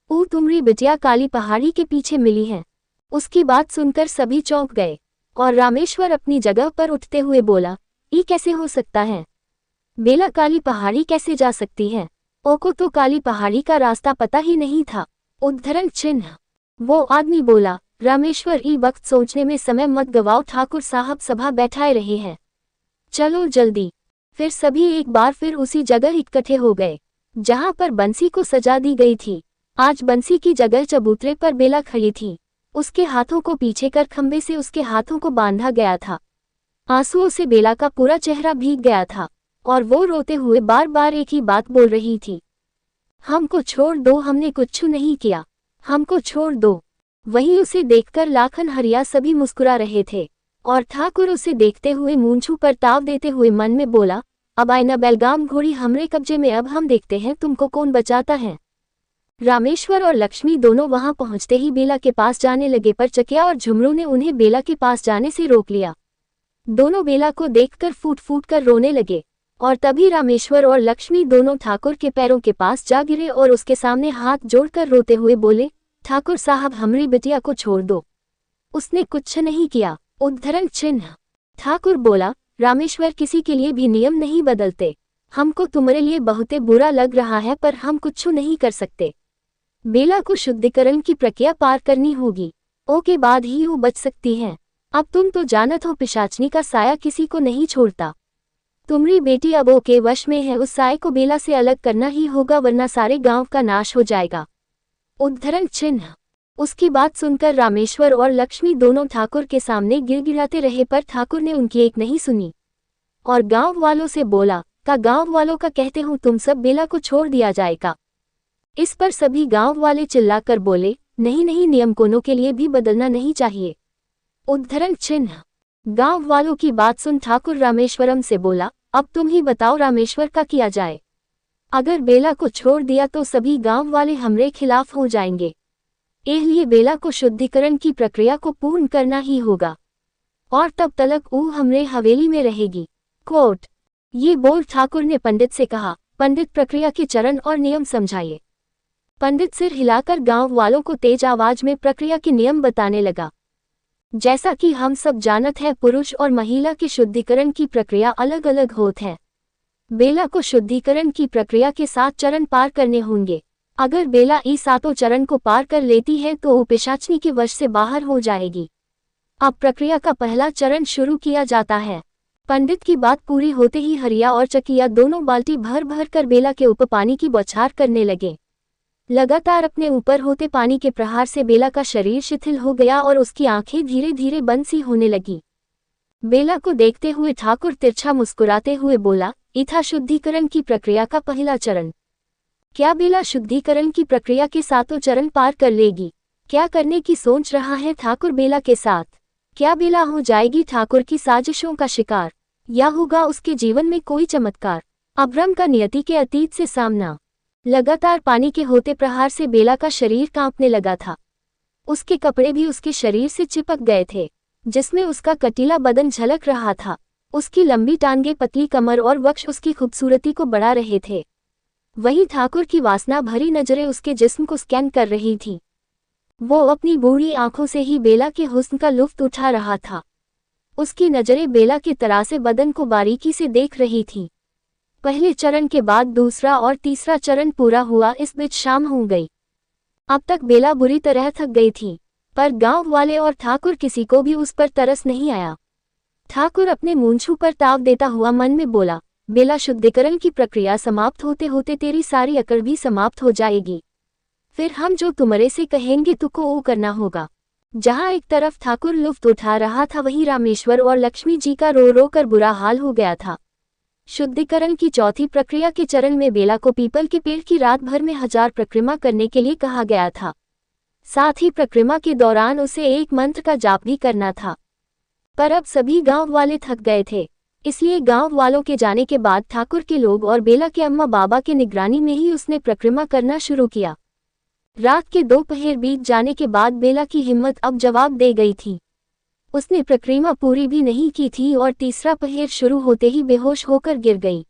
ओ तुम्हारी बिटिया काली पहाड़ी के पीछे मिली है। उसकी बात सुनकर सभी चौंक गए और रामेश्वर अपनी जगह पर उठते हुए बोला, ये कैसे हो सकता है? बेला काली पहाड़ी कैसे जा सकती है? ओ को तो काली पहाड़ी का रास्ता पता ही नहीं था। उद्धरण चिन्ह। वो आदमी बोला, रामेश्वर ई वक्त सोचने में समय मत गवाओ, ठाकुर साहब सभा बैठाए रहे हैं, चलो जल्दी। फिर सभी एक बार फिर उसी जगह इकट्ठे हो गए जहां पर बंसी को सजा दी गई थी। आज बंसी की जगह चबूतरे पर बेला खड़ी थी। उसके हाथों को पीछे कर खंबे से उसके हाथों को बांधा गया था। आंसुओं से बेला का पूरा चेहरा भीग गया था और वो रोते हुए बार बार एक ही बात बोल रही थी, हमको छोड़ दो, हमने कुछ नहीं किया, हमको छोड़ दो। वहीं उसे देखकर लाखन हरिया सभी मुस्कुरा रहे थे और ठाकुर उसे देखते हुए मूंछू पर ताव देते हुए मन में बोला, अब आईना बेलगाम घोड़ी हमरे कब्जे में, अब हम देखते हैं तुमको कौन बचाता है। रामेश्वर और लक्ष्मी दोनों वहां पहुंचते ही बेला के पास जाने लगे, पर चकिया और झुमरू ने उन्हें बेला के पास जाने से रोक लिया। दोनों बेला को देखकर फूट फूट कर रोने लगे और तभी रामेश्वर और लक्ष्मी दोनों ठाकुर के पैरों के पास जा गिरे और उसके सामने हाथ जोड़कर रोते हुए बोले, ठाकुर साहब हमारी बिटिया को छोड़ दो, उसने कुछ नहीं किया। उद्धरण चिन्ह। ठाकुर बोला, रामेश्वर किसी के लिए भी नियम नहीं बदलते, हमको तुम्हारे लिए बहुत बुरा लग रहा है पर हम कुछ नहीं कर सकते। बेला को शुद्धिकरण की प्रक्रिया पार करनी होगी, ओ के बाद ही वो बच सकती है। अब तुम तो जानत हो पिशाचनी का साया किसी को नहीं छोड़ता। तुम्हारी बेटी अब के वश में है, उस साय को बेला से अलग करना ही होगा वरना सारे गांव का नाश हो जाएगा। उद्धरण चिन्ह। उसकी बात सुनकर रामेश्वर और लक्ष्मी दोनों ठाकुर के सामने गिड़गिड़ाते रहे, पर ठाकुर ने उनकी एक नहीं सुनी और गांव वालों से बोला, का गांव वालों का कहते हूं तुम सब बेला को छोड़ दिया जाएगा। इस पर सभी गांव वाले चिल्लाकर बोले, नहीं नहीं, नियम कोनों के लिए भी बदलना नहीं चाहिए। उद्धरण चिन्ह। गांव वालों की बात सुन ठाकुर रामेश्वरम से बोला, अब तुम ही बताओ रामेश्वर का किया जाए। अगर बेला को छोड़ दिया तो सभी गांव वाले हमरे खिलाफ हो जाएंगे, इसलिए बेला को शुद्धिकरण की प्रक्रिया को पूर्ण करना ही होगा और तब तलक वो हमरे हवेली में रहेगी। कोट। ये बोल ठाकुर ने पंडित से कहा, पंडित प्रक्रिया के चरण और नियम समझाइए। पंडित सिर हिलाकर गांव वालों को तेज आवाज में प्रक्रिया के नियम बताने लगा। जैसा कि हम सब जानत है, पुरुष और महिला के शुद्धिकरण की प्रक्रिया अलग अलग होत है। बेला को शुद्धिकरण की प्रक्रिया के 7 चरण पार करने होंगे। अगर बेला इस 7 चरण को पार कर लेती है तो वो पिशाचनी के वश से बाहर हो जाएगी। अब प्रक्रिया का पहला चरण शुरू किया जाता है। पंडित की बात पूरी होते ही हरिया और चकिया दोनों बाल्टी भर भर कर बेला के ऊपर पानी की बौछार करने लगे। लगातार अपने ऊपर होते पानी के प्रहार से बेला का शरीर शिथिल हो गया और उसकी आंखें धीरे धीरे बंद सी होने लगी। बेला को देखते हुए ठाकुर तिरछा मुस्कुराते हुए बोला, इथा शुद्धिकरण की प्रक्रिया का पहला चरण। क्या बेला शुद्धिकरण की प्रक्रिया के 7 चरण पार कर लेगी? क्या करने की सोच रहा है ठाकुर बेला के साथ? क्या बेला हो जाएगी ठाकुर की साजिशों का शिकार, या होगा उसके जीवन में कोई चमत्कार? अब्रम का नियति के अतीत से सामना। लगातार पानी के होते प्रहार से बेला का शरीर कांपने लगा था। उसके कपड़े भी उसके शरीर से चिपक गए थे, जिसमें उसका कटीला बदन झलक रहा था। उसकी लंबी टांगे, पतली कमर और वक्ष उसकी खूबसूरती को बढ़ा रहे थे। वही ठाकुर की वासना भरी नजरें उसके जिस्म को स्कैन कर रही थी। वो अपनी बूढ़ी आंखों से ही बेला के हुस्न का लुत्फ उठा रहा था। उसकी नजरें बेला के तरासे बदन को बारीकी से देख रही थी। पहले चरण के बाद दूसरा और तीसरा चरण पूरा हुआ। इस बीच शाम हो गई। अब तक बेला बुरी तरह थक गई थी, पर गांव वाले और ठाकुर किसी को भी उस पर तरस नहीं आया। ठाकुर अपने मूंछों पर ताव देता हुआ मन में बोला, बेला शुद्धिकरण की प्रक्रिया समाप्त होते होते तेरी सारी अकड़ भी समाप्त हो जाएगी। फिर हम जो तुम्हारे से कहेंगे तुको वो करना होगा। जहां एक तरफ ठाकुर लुत्फ उठा रहा था, वहीं रामेश्वर और लक्ष्मी जी का रो रो कर बुरा हाल हो गया था। शुद्धिकरण की चौथी प्रक्रिया के चरण में बेला को पीपल के पेड़ की रात भर में 1000 परिक्रमा करने के लिए कहा गया था। साथ ही परिक्रमा के दौरान उसे एक मंत्र का जाप भी करना था। पर अब सभी गांव वाले थक गए थे, इसलिए गांव वालों के जाने के बाद ठाकुर के लोग और बेला के अम्मा बाबा के निगरानी में ही उसने परिक्रमा करना शुरू किया। रात के 2 पहर बीत जाने के बाद बेला की हिम्मत अब जवाब दे गई थी। उसने परिक्रमा पूरी भी नहीं की थी और तीसरा पहर शुरू होते ही बेहोश होकर गिर गई।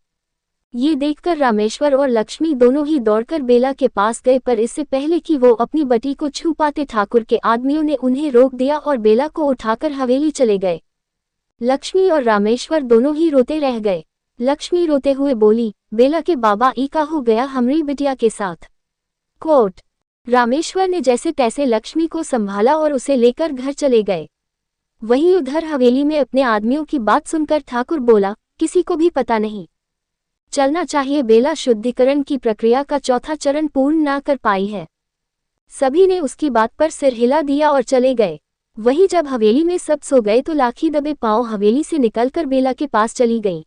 ये देखकर रामेश्वर और लक्ष्मी दोनों ही दौड़कर बेला के पास गए, पर इससे पहले कि वो अपनी बटी को छू पाते ठाकुर के आदमियों ने उन्हें रोक दिया और बेला को उठाकर हवेली चले गए। लक्ष्मी और रामेश्वर दोनों ही रोते रह गए। लक्ष्मी रोते हुए बोली, बेला के बाबा ई का हो गया हमरी बिटिया के साथ। कोट। रामेश्वर ने जैसे तैसे लक्ष्मी को संभाला और उसे लेकर घर चले गए। वहीं उधर हवेली में अपने आदमियों की बात सुनकर ठाकुर बोला, किसी को भी पता नहीं चलना चाहिए बेला शुद्धिकरण की प्रक्रिया का चौथा चरण पूर्ण ना कर पाई है। सभी ने उसकी बात पर सिर हिला दिया और चले गए। वहीं जब हवेली में सब सो गए तो लाखी दबे पांव हवेली से निकलकर बेला के पास चली गई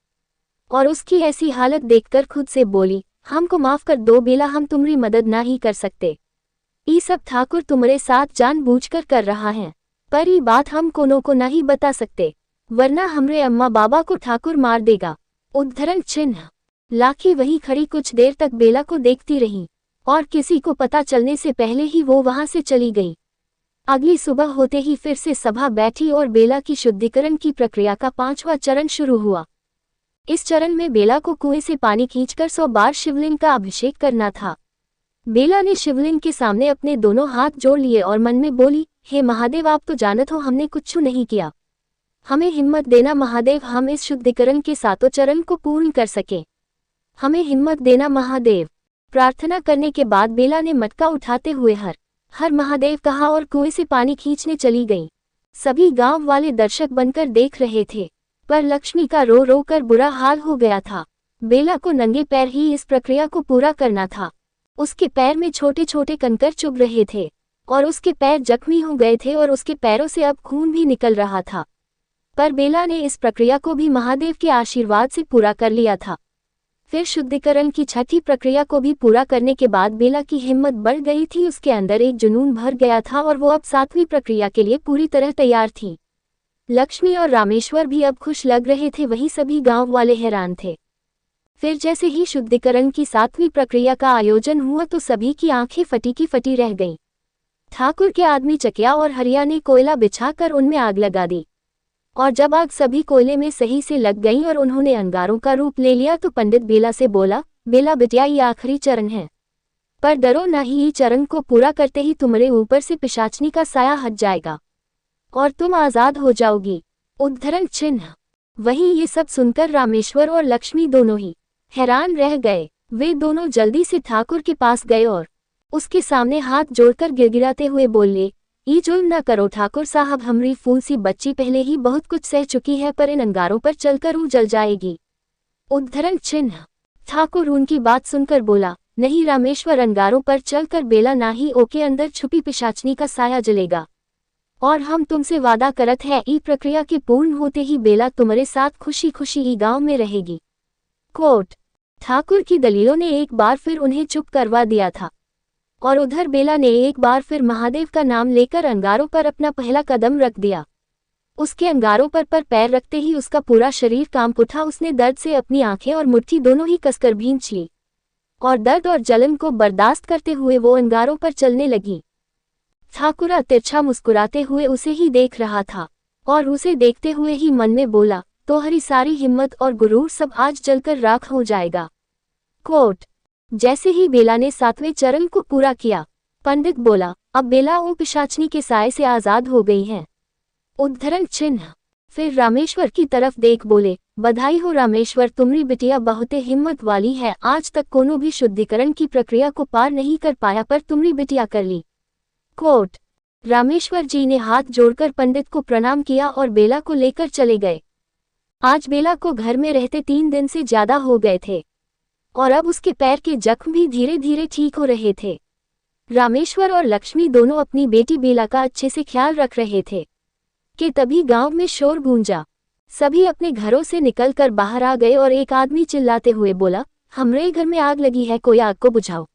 और उसकी ऐसी हालत देखकर खुद से बोली, हमको माफ कर दो बेला, हम तुम्हारी मदद ना ही कर सकते। ये सब ठाकुर तुम्हारे साथ जानबूझकर कर रहा है, पर ये बात हम कोनों को नहीं बता सकते, वरना हमरे अम्मा बाबा को ठाकुर मार देगा। उद्धरण चिन्ह। लाखी वहीं खड़ी कुछ देर तक बेला को देखती रही और किसी को पता चलने से पहले ही वो वहां से चली गई। अगली सुबह होते ही फिर से सभा बैठी और बेला की शुद्धिकरण की प्रक्रिया का 5वां चरण शुरू हुआ। इस चरण में बेला को कुएं से पानी खींचकर 100 बार शिवलिंग का अभिषेक करना था। बेला ने शिवलिंग के सामने अपने दोनों हाथ जोड़ लिए और मन में बोली, हे महादेव, आप तो जानत हो हमने कुछ नहीं किया, हमें हिम्मत देना महादेव, हम इस शुद्धिकरण के 7 चरण को पूर्ण कर सकें, हमें हिम्मत देना महादेव। प्रार्थना करने के बाद बेला ने मटका उठाते हुए हर हर महादेव कहा और कुएं से पानी खींचने चली गई। सभी गांव वाले दर्शक बनकर देख रहे थे। पर लक्ष्मी का रो रो कर बुरा हाल हो गया था। बेला को नंगे पैर ही इस प्रक्रिया को पूरा करना था। उसके पैर में छोटे छोटे कंकर चुभ रहे थे और उसके पैर जख्मी हो गए थे और उसके पैरों से अब खून भी निकल रहा था। पर बेला ने इस प्रक्रिया को भी महादेव के आशीर्वाद से पूरा कर लिया था। फिर शुद्धिकरण की छठी प्रक्रिया को भी पूरा करने के बाद बेला की हिम्मत बढ़ गई थी। उसके अंदर एक जुनून भर गया था और वो अब सातवीं प्रक्रिया के लिए पूरी तरह तैयार थी। लक्ष्मी और रामेश्वर भी अब खुश लग रहे थे, वहीं सभी गांव वाले हैरान थे। फिर जैसे ही शुद्धिकरण की सातवीं प्रक्रिया का आयोजन हुआ तो सभी की आंखें फटी की फटी रह गईं। ठाकुर के आदमी चकिया और हरिया ने कोयला बिछाकर उनमें आग लगा दी और जब आग सभी कोयले में सही से लग गई और उन्होंने अंगारों का रूप ले लिया तो पंडित बेला से बोला, बेला बिटिया, ये आखिरी चरण है, पर डरो नहीं, ये चरण को पूरा करते ही तुम्हारे ऊपर से पिशाचनी का साया हट जाएगा और तुम आजाद हो जाओगी। उद्धरण चिन्ह। वहीं ये सब सुनकर रामेश्वर और लक्ष्मी दोनों ही हैरान रह गए। वे दोनों जल्दी से ठाकुर के पास गए और उसके सामने हाथ जोड़कर गिड़गिड़ाते हुए बोले, ई जुल्म न करो ठाकुर साहब, हमरी फूल सी बच्ची पहले ही बहुत कुछ सह चुकी है, पर इन अंगारों पर चलकर वो जल जाएगी। उद्धरण चिन्ह। ठाकुर उनकी बात सुनकर बोला, नहीं रामेश्वर, अंगारों पर चलकर बेला ना ही ओके अंदर छुपी पिशाचनी का साया जलेगा और हम तुमसे वादा करत है, ई प्रक्रिया के पूर्ण होते ही बेला तुम्हारे साथ खुशी खुशी ई गांव में रहेगी। कोट। ठाकुर की दलीलों ने एक बार फिर उन्हें चुप करवा दिया था और उधर बेला ने एक बार फिर महादेव का नाम लेकर अंगारों पर अपना पहला कदम रख दिया। उसके अंगारों पर पैर रखते ही उसका पूरा शरीर कांप उठा। उसने दर्द से अपनी आंखें और मुट्ठी दोनों ही कसकर भींच ली और दर्द और जलन को बर्दाश्त करते हुए वो अंगारों पर चलने लगी। ठाकुर तिरछा मुस्कुराते हुए उसे ही देख रहा था और उसे देखते हुए ही मन में बोला, तो हरी सारी हिम्मत और गुरूर सब आज जलकर राख हो जाएगा। कोट। जैसे ही बेला ने सातवें चरण को पूरा किया, पंडित बोला, अब बेला वो पिशाचनी के साए से आजाद हो गई है। उद्धरण चिन्ह। फिर रामेश्वर की तरफ देख बोले, बधाई हो रामेश्वर, तुम्हारी बिटिया बहुते हिम्मत वाली है। आज तक कोनो भी शुद्धिकरण की प्रक्रिया को पार नहीं कर पाया, पर तुम्हारी बिटिया कर ली। कोट। रामेश्वर जी ने हाथ जोड़कर पंडित को प्रणाम किया और बेला को लेकर चले गए। आज बेला को घर में रहते 3 दिन से ज्यादा हो गए थे और अब उसके पैर के जख्म भी धीरे धीरे ठीक हो रहे थे। रामेश्वर और लक्ष्मी दोनों अपनी बेटी बेला का अच्छे से ख्याल रख रहे थे कि तभी गांव में शोर गूंजा। सभी अपने घरों से निकलकर बाहर आ गए और एक आदमी चिल्लाते हुए बोला, हमरे घर में आग लगी है, कोई आग को बुझाओ।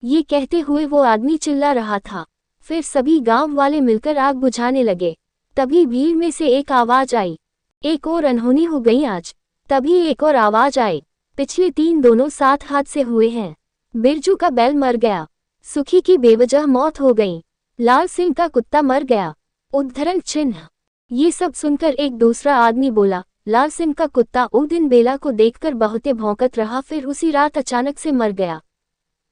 ये कहते हुए वो आदमी चिल्ला रहा था। फिर सभी गांव वाले मिलकर आग बुझाने लगे। तभी भीड़ में से एक आवाज आई, एक और अनहोनी हो गई आज। तभी एक और आवाज आई, पिछले 3 दोनों साथ हाथ से हुए हैं। बिरजू का बैल मर गया, सुखी की बेवजह मौत हो गई, लाल सिंह का कुत्ता मर गया। उद्धरण चिन्ह। ये सब सुनकर एक दूसरा आदमी बोला, लाल सिंह का कुत्ता उस दिन बेला को देखकर बहुते भौंकत रहा, फिर उसी रात अचानक से मर गया।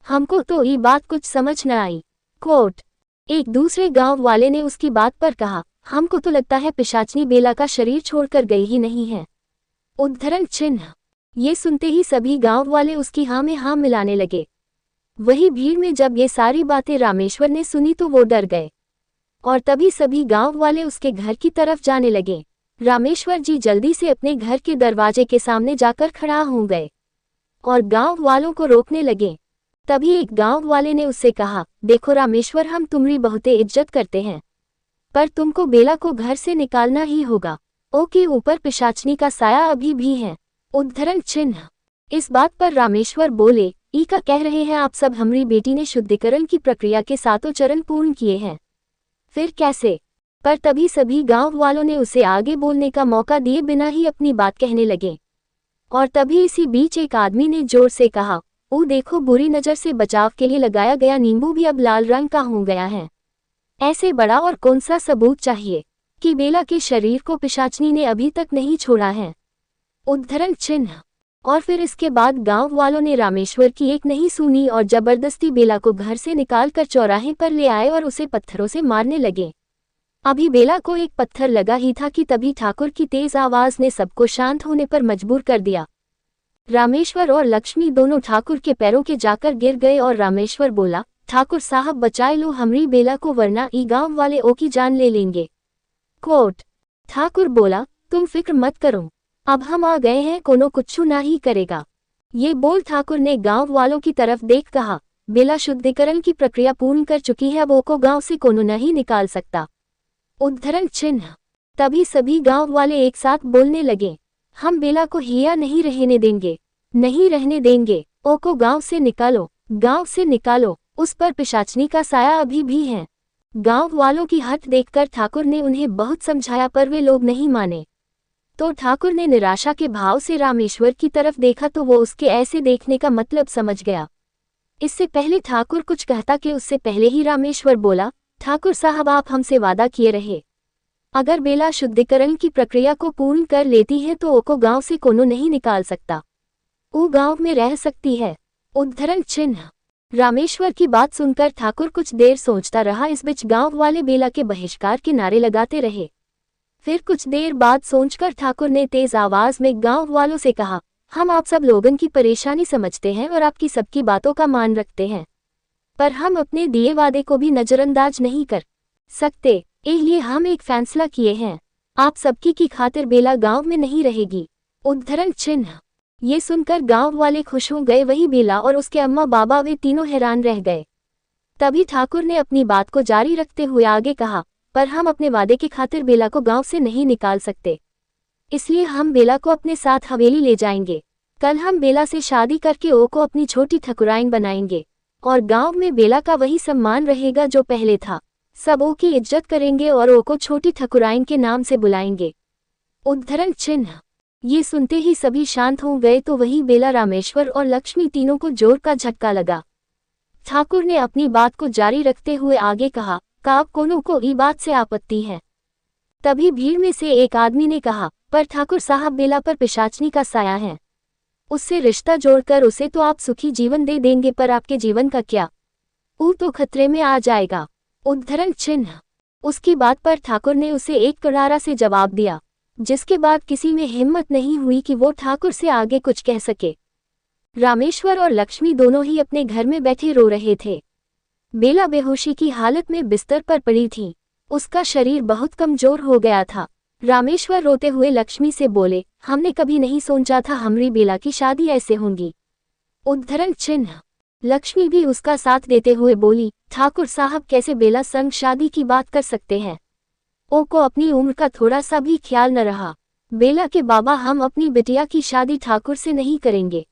हमको तो ये बात कुछ समझ न आई। कोट। एक दूसरे गांव वाले ने उसकी बात पर कहा, हमको तो लगता है पिशाचनी बेला का शरीर छोड़कर गई ही नहीं है। उद्धरण चिन्ह। ये सुनते ही सभी गांव वाले उसकी हाँ में हाँ मिलाने लगे। वही भीड़ में जब ये सारी बातें रामेश्वर ने सुनी तो वो डर गए और तभी सभी गांव वाले उसके घर की तरफ जाने लगे। रामेश्वर जी जल्दी से अपने घर के दरवाजे के सामने जाकर खड़ा हो गए और गांव वालों को रोकने लगे। तभी एक गांव वाले ने उससे कहा, देखो रामेश्वर, हम तुम्हारी बहुते इज्जत करते हैं, पर तुमको बेला को घर से निकालना ही होगा। ओ के ऊपर पिशाचनी का साया अभी भी है। उद्धरण चिन्ह। इस बात पर रामेश्वर बोले, ई का कह रहे हैं आप सब, हमारी बेटी ने शुद्धिकरण की प्रक्रिया के 7 चरण पूर्ण किए हैं, फिर कैसे? पर तभी सभी गांव वालों ने उसे आगे बोलने का मौका दिए बिना ही अपनी बात कहने लगे और तभी इसी बीच एक आदमी ने जोर से कहा, ओ देखो, बुरी नजर से बचाव के लिए लगाया गया नींबू भी अब लाल रंग का हो गया है। ऐसे बड़ा और कौन सा सबूत चाहिए कि बेला के शरीर को पिशाचनी ने अभी तक नहीं छोड़ा है। उद्धरण चिन्ह। और फिर इसके बाद गांव वालों ने रामेश्वर की एक नहीं सुनी और जबरदस्ती बेला को घर से निकालकर चौराहे पर ले आए और उसे पत्थरों से मारने लगे। अभी बेला को एक पत्थर लगा ही था कि तभी ठाकुर की तेज आवाज ने सबको शांत होने पर मजबूर कर दिया। रामेश्वर और लक्ष्मी दोनों ठाकुर के पैरों के जाकर गिर गए और रामेश्वर बोला, ठाकुर साहब बचाए लो हमरी बेला को, वरना ई गांव वाले ओ की जान ले लेंगे। कोट। ठाकुर बोला, तुम फिक्र मत करो, अब हम आ गए हैं, कोनो कुछू ना ही करेगा। ये बोल ठाकुर ने गांव वालों की तरफ देख कहा, बेला शुद्धिकरण की प्रक्रिया पूर्ण कर चुकी है, अब को गांव से कोनो नहीं निकाल सकता। उद्धरण चिन्ह। तभी सभी गांव वाले एक साथ बोलने लगे, हम बेला को हिया नहीं रहने देंगे, नहीं रहने देंगे, ओ को गांव से निकालो, गांव से निकालो, उस पर पिशाचनी का साया अभी भी है। गांव वालों की हट देखकर ठाकुर ने उन्हें बहुत समझाया पर वे लोग नहीं माने। तो ठाकुर ने निराशा के भाव से रामेश्वर की तरफ देखा तो वो उसके ऐसे देखने का मतलब समझ गया। इससे पहले ठाकुर कुछ कहता कि उससे पहले ही रामेश्वर बोला, ठाकुर साहब आप हमसे वादा किए रहे, अगर बेला शुद्धिकरण की प्रक्रिया को पूर्ण कर लेती है तो ओ को गांव से कोनो नहीं निकाल सकता, वो गांव में रह सकती है। उद्धरण चिन्ह। रामेश्वर की बात सुनकर ठाकुर कुछ देर सोचता रहा। इस बीच गांव वाले बेला के बहिष्कार के नारे लगाते रहे। फिर कुछ देर बाद सोचकर ठाकुर ने तेज आवाज में गांव वालों से कहा, हम आप सब लोगों की परेशानी समझते हैं और आपकी सबकी बातों का मान रखते हैं, पर हम अपने दिए वादे को भी नजरअंदाज नहीं कर सकते, इसलिए हम एक फैसला किए हैं, आप सबकी की खातिर बेला गांव में नहीं रहेगी। उद्धरण चिन्ह। ये सुनकर गांव वाले खुश हो गए, वही बेला और उसके अम्मा बाबा वे तीनों हैरान रह गए। तभी ठाकुर ने अपनी बात को जारी रखते हुए आगे कहा, पर हम अपने वादे की खातिर बेला को गांव से नहीं निकाल सकते, इसलिए हम बेला को अपने साथ हवेली ले जाएंगे। कल हम बेला से शादी करके ओ को अपनी छोटी ठकुराइन बनाएंगे और गांव में बेला का वही सम्मान रहेगा जो पहले था। सब ओ की इज्जत करेंगे और ओ को छोटी ठकुराइन के नाम से बुलाएंगे। उद्धरण चिन्ह। ये सुनते ही सभी शांत हो गए तो वही बेला, रामेश्वर और लक्ष्मी तीनों को जोर का झटका लगा। ठाकुर ने अपनी बात को जारी रखते हुए आगे कहा, काब कोनो को ई बात से आपत्ति है। तभी भीड़ में से एक आदमी ने कहा, पर ठाकुर साहब बेला पर पिशाचनी का साया है, उससे रिश्ता जोड़कर उसे तो आप सुखी जीवन दे देंगे, पर आपके जीवन का क्या, वो तो खतरे में आ जाएगा। उद्धरण चिन्ह। उसकी बात पर ठाकुर ने उसे एक करारा से जवाब दिया, जिसके बाद किसी में हिम्मत नहीं हुई कि वो ठाकुर से आगे कुछ कह सके। रामेश्वर और लक्ष्मी दोनों ही अपने घर में बैठे रो रहे थे। बेला बेहोशी की हालत में बिस्तर पर पड़ी थी, उसका शरीर बहुत कमजोर हो गया था। रामेश्वर रोते हुए लक्ष्मी से बोले, हमने कभी नहीं सोचा था हमारी बेला की शादी ऐसे होगी। उद्धरण चिन्ह। लक्ष्मी भी उसका साथ देते हुए बोली, ठाकुर साहब कैसे बेला संग शादी की बात कर सकते हैं, ओ को अपनी उम्र का थोड़ा सा भी ख्याल न रहा। बेला के बाबा, हम अपनी बिटिया की शादी ठाकुर से नहीं करेंगे।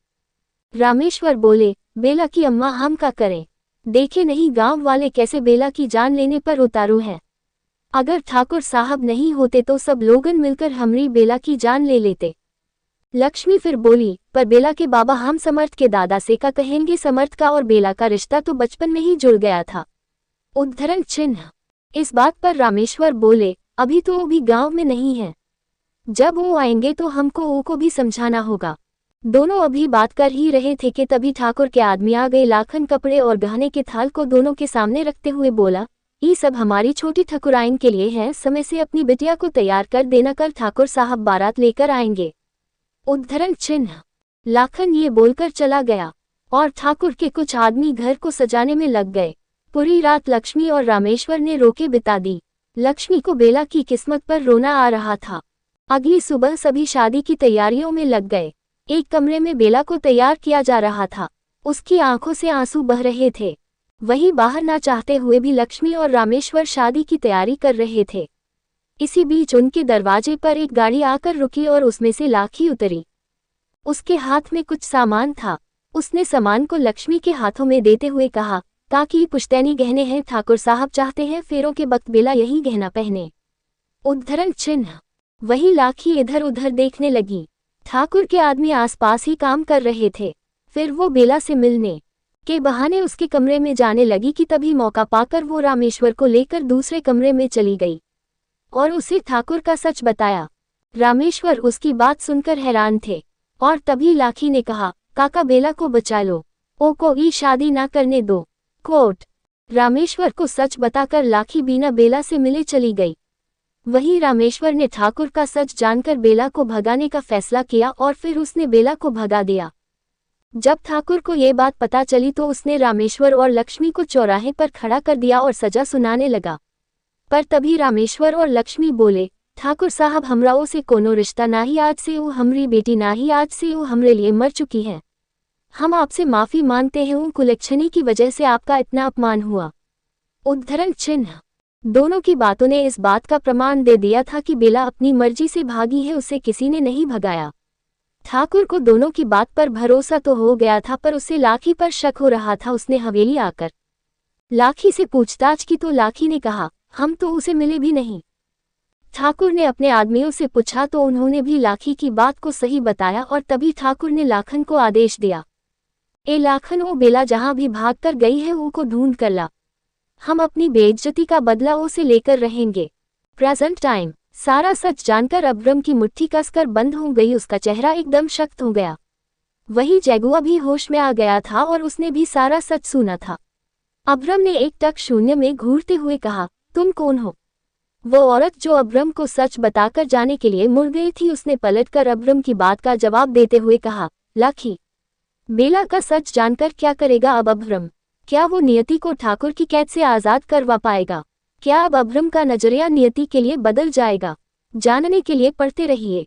रामेश्वर बोले, बेला की अम्मा हम का करें, देखे नहीं गांव वाले कैसे बेला की जान लेने पर उतारू हैं। अगर ठाकुर साहब नहीं होते तो सब लोगन मिलकर हमरी बेला की जान ले लेते। लक्ष्मी फिर बोली, पर बेला के बाबा, हम समर्थ के दादा से का कहेंगे, समर्थ का और बेला का रिश्ता तो बचपन में ही जुड़ गया था। उद्धरण चिन्ह। इस बात पर रामेश्वर बोले, अभी तो वो भी गांव में नहीं है, जब वो आएंगे तो हमको वो को भी समझाना होगा। दोनों अभी बात कर ही रहे थे कि तभी ठाकुर के आदमी आ गए। लाखन कपड़े और गहने के थाल को दोनों के सामने रखते हुए बोला, ये सब हमारी छोटी ठकुराइन के लिए है, समय से अपनी बिटिया को तैयार कर देना, कल ठाकुर साहब बारात लेकर आएंगे। उद्धरण चिन्ह। लाखन ये बोलकर चला गया और ठाकुर के कुछ आदमी घर को सजाने में लग गए। पूरी रात लक्ष्मी और रामेश्वर ने रोके बिता दी। लक्ष्मी को बेला की किस्मत पर रोना आ रहा था। अगली सुबह सभी शादी की तैयारियों में लग गए। एक कमरे में बेला को तैयार किया जा रहा था, उसकी आंखों से आंसू बह रहे थे। वहीं बाहर ना चाहते हुए भी लक्ष्मी और रामेश्वर शादी की तैयारी कर रहे थे। इसी बीच उनके दरवाजे पर एक गाड़ी आकर रुकी और उसमें से लाखी उतरी। उसके हाथ में कुछ सामान था। उसने सामान को लक्ष्मी के हाथों में देते हुए कहा, काकी पुश्तैनी गहने हैं, ठाकुर साहब चाहते हैं फेरों के वक्त बेला यही गहना पहने। उद्धरण चिन्ह। वही लाखी इधर उधर देखने लगी। ठाकुर के आदमी आसपास ही काम कर रहे थे। फिर वो बेला से मिलने के बहाने उसके कमरे में जाने लगी कि तभी मौका पाकर वो रामेश्वर को लेकर दूसरे कमरे में चली गई और उसे ठाकुर का सच बताया। रामेश्वर उसकी बात सुनकर हैरान थे और तभी लाखी ने कहा, काका बेला को बचा लो, ओ को ई शादी ना करने दो। कोट। रामेश्वर को सच बताकर लाखी बिना बेला से मिले चली गई। वहीं रामेश्वर ने ठाकुर का सच जानकर बेला को भगाने का फैसला किया और फिर उसने बेला को भगा दिया। जब ठाकुर को ये बात पता चली तो उसने रामेश्वर और लक्ष्मी को चौराहे पर खड़ा कर दिया और सजा सुनाने लगा। पर तभी रामेश्वर और लक्ष्मी बोले, ठाकुर साहब हमराओ से कोनो रिश्ता ना ही आज से वो हमरी बेटी ना ही आज से वो हमरे लिए मर चुकी है। हम आपसे माफी मांगते हैं उन कुलक्षणी की वजह से आपका इतना अपमान हुआ। उद्धरण चिन्ह। दोनों की बातों ने इस बात का प्रमाण दे दिया था कि बेला अपनी मर्जी से भागी है, उसे किसी ने नहीं भगाया। ठाकुर को दोनों की बात पर भरोसा तो हो गया था, पर उसे लाखी पर शक हो रहा था। उसने हवेली आकर लाखी से पूछताछ की तो लाखी ने कहा, हम तो उसे मिले भी नहीं। ठाकुर ने अपने आदमियों से पूछा तो उन्होंने भी लाखी की बात को सही बताया और तभी ठाकुर ने लाखन को आदेश दिया, ए लाखन, वो बेला जहां भी भागकर गई है वो को ढूंढ कर ला। हम अपनी बेइज्जती का बदला उसे लेकर रहेंगे। Present time. सारा सच जानकर अब्रम की मुट्ठी कसकर बंद हो गई, उसका चेहरा एकदम शक्त हो गया। वही जैगुआ भी होश में आ गया था और उसने भी सारा सच सुना था। अब्रम ने एक टक शून्य में घूरते हुए कहा, तुम कौन हो? वो औरत जो अब्रम को सच बताकर जाने के लिए मुड़ गई थी, उसने पलटकर अब्रम की बात का जवाब देते हुए कहा, लाखी, बेला का सच जानकर क्या करेगा अब अब्रम? क्या वो नियति को ठाकुर की कैद से आज़ाद करवा पाएगा? क्या अब अब्रम का नजरिया नियति के लिए बदल जाएगा? जानने के लिए पढ़ते रहिए।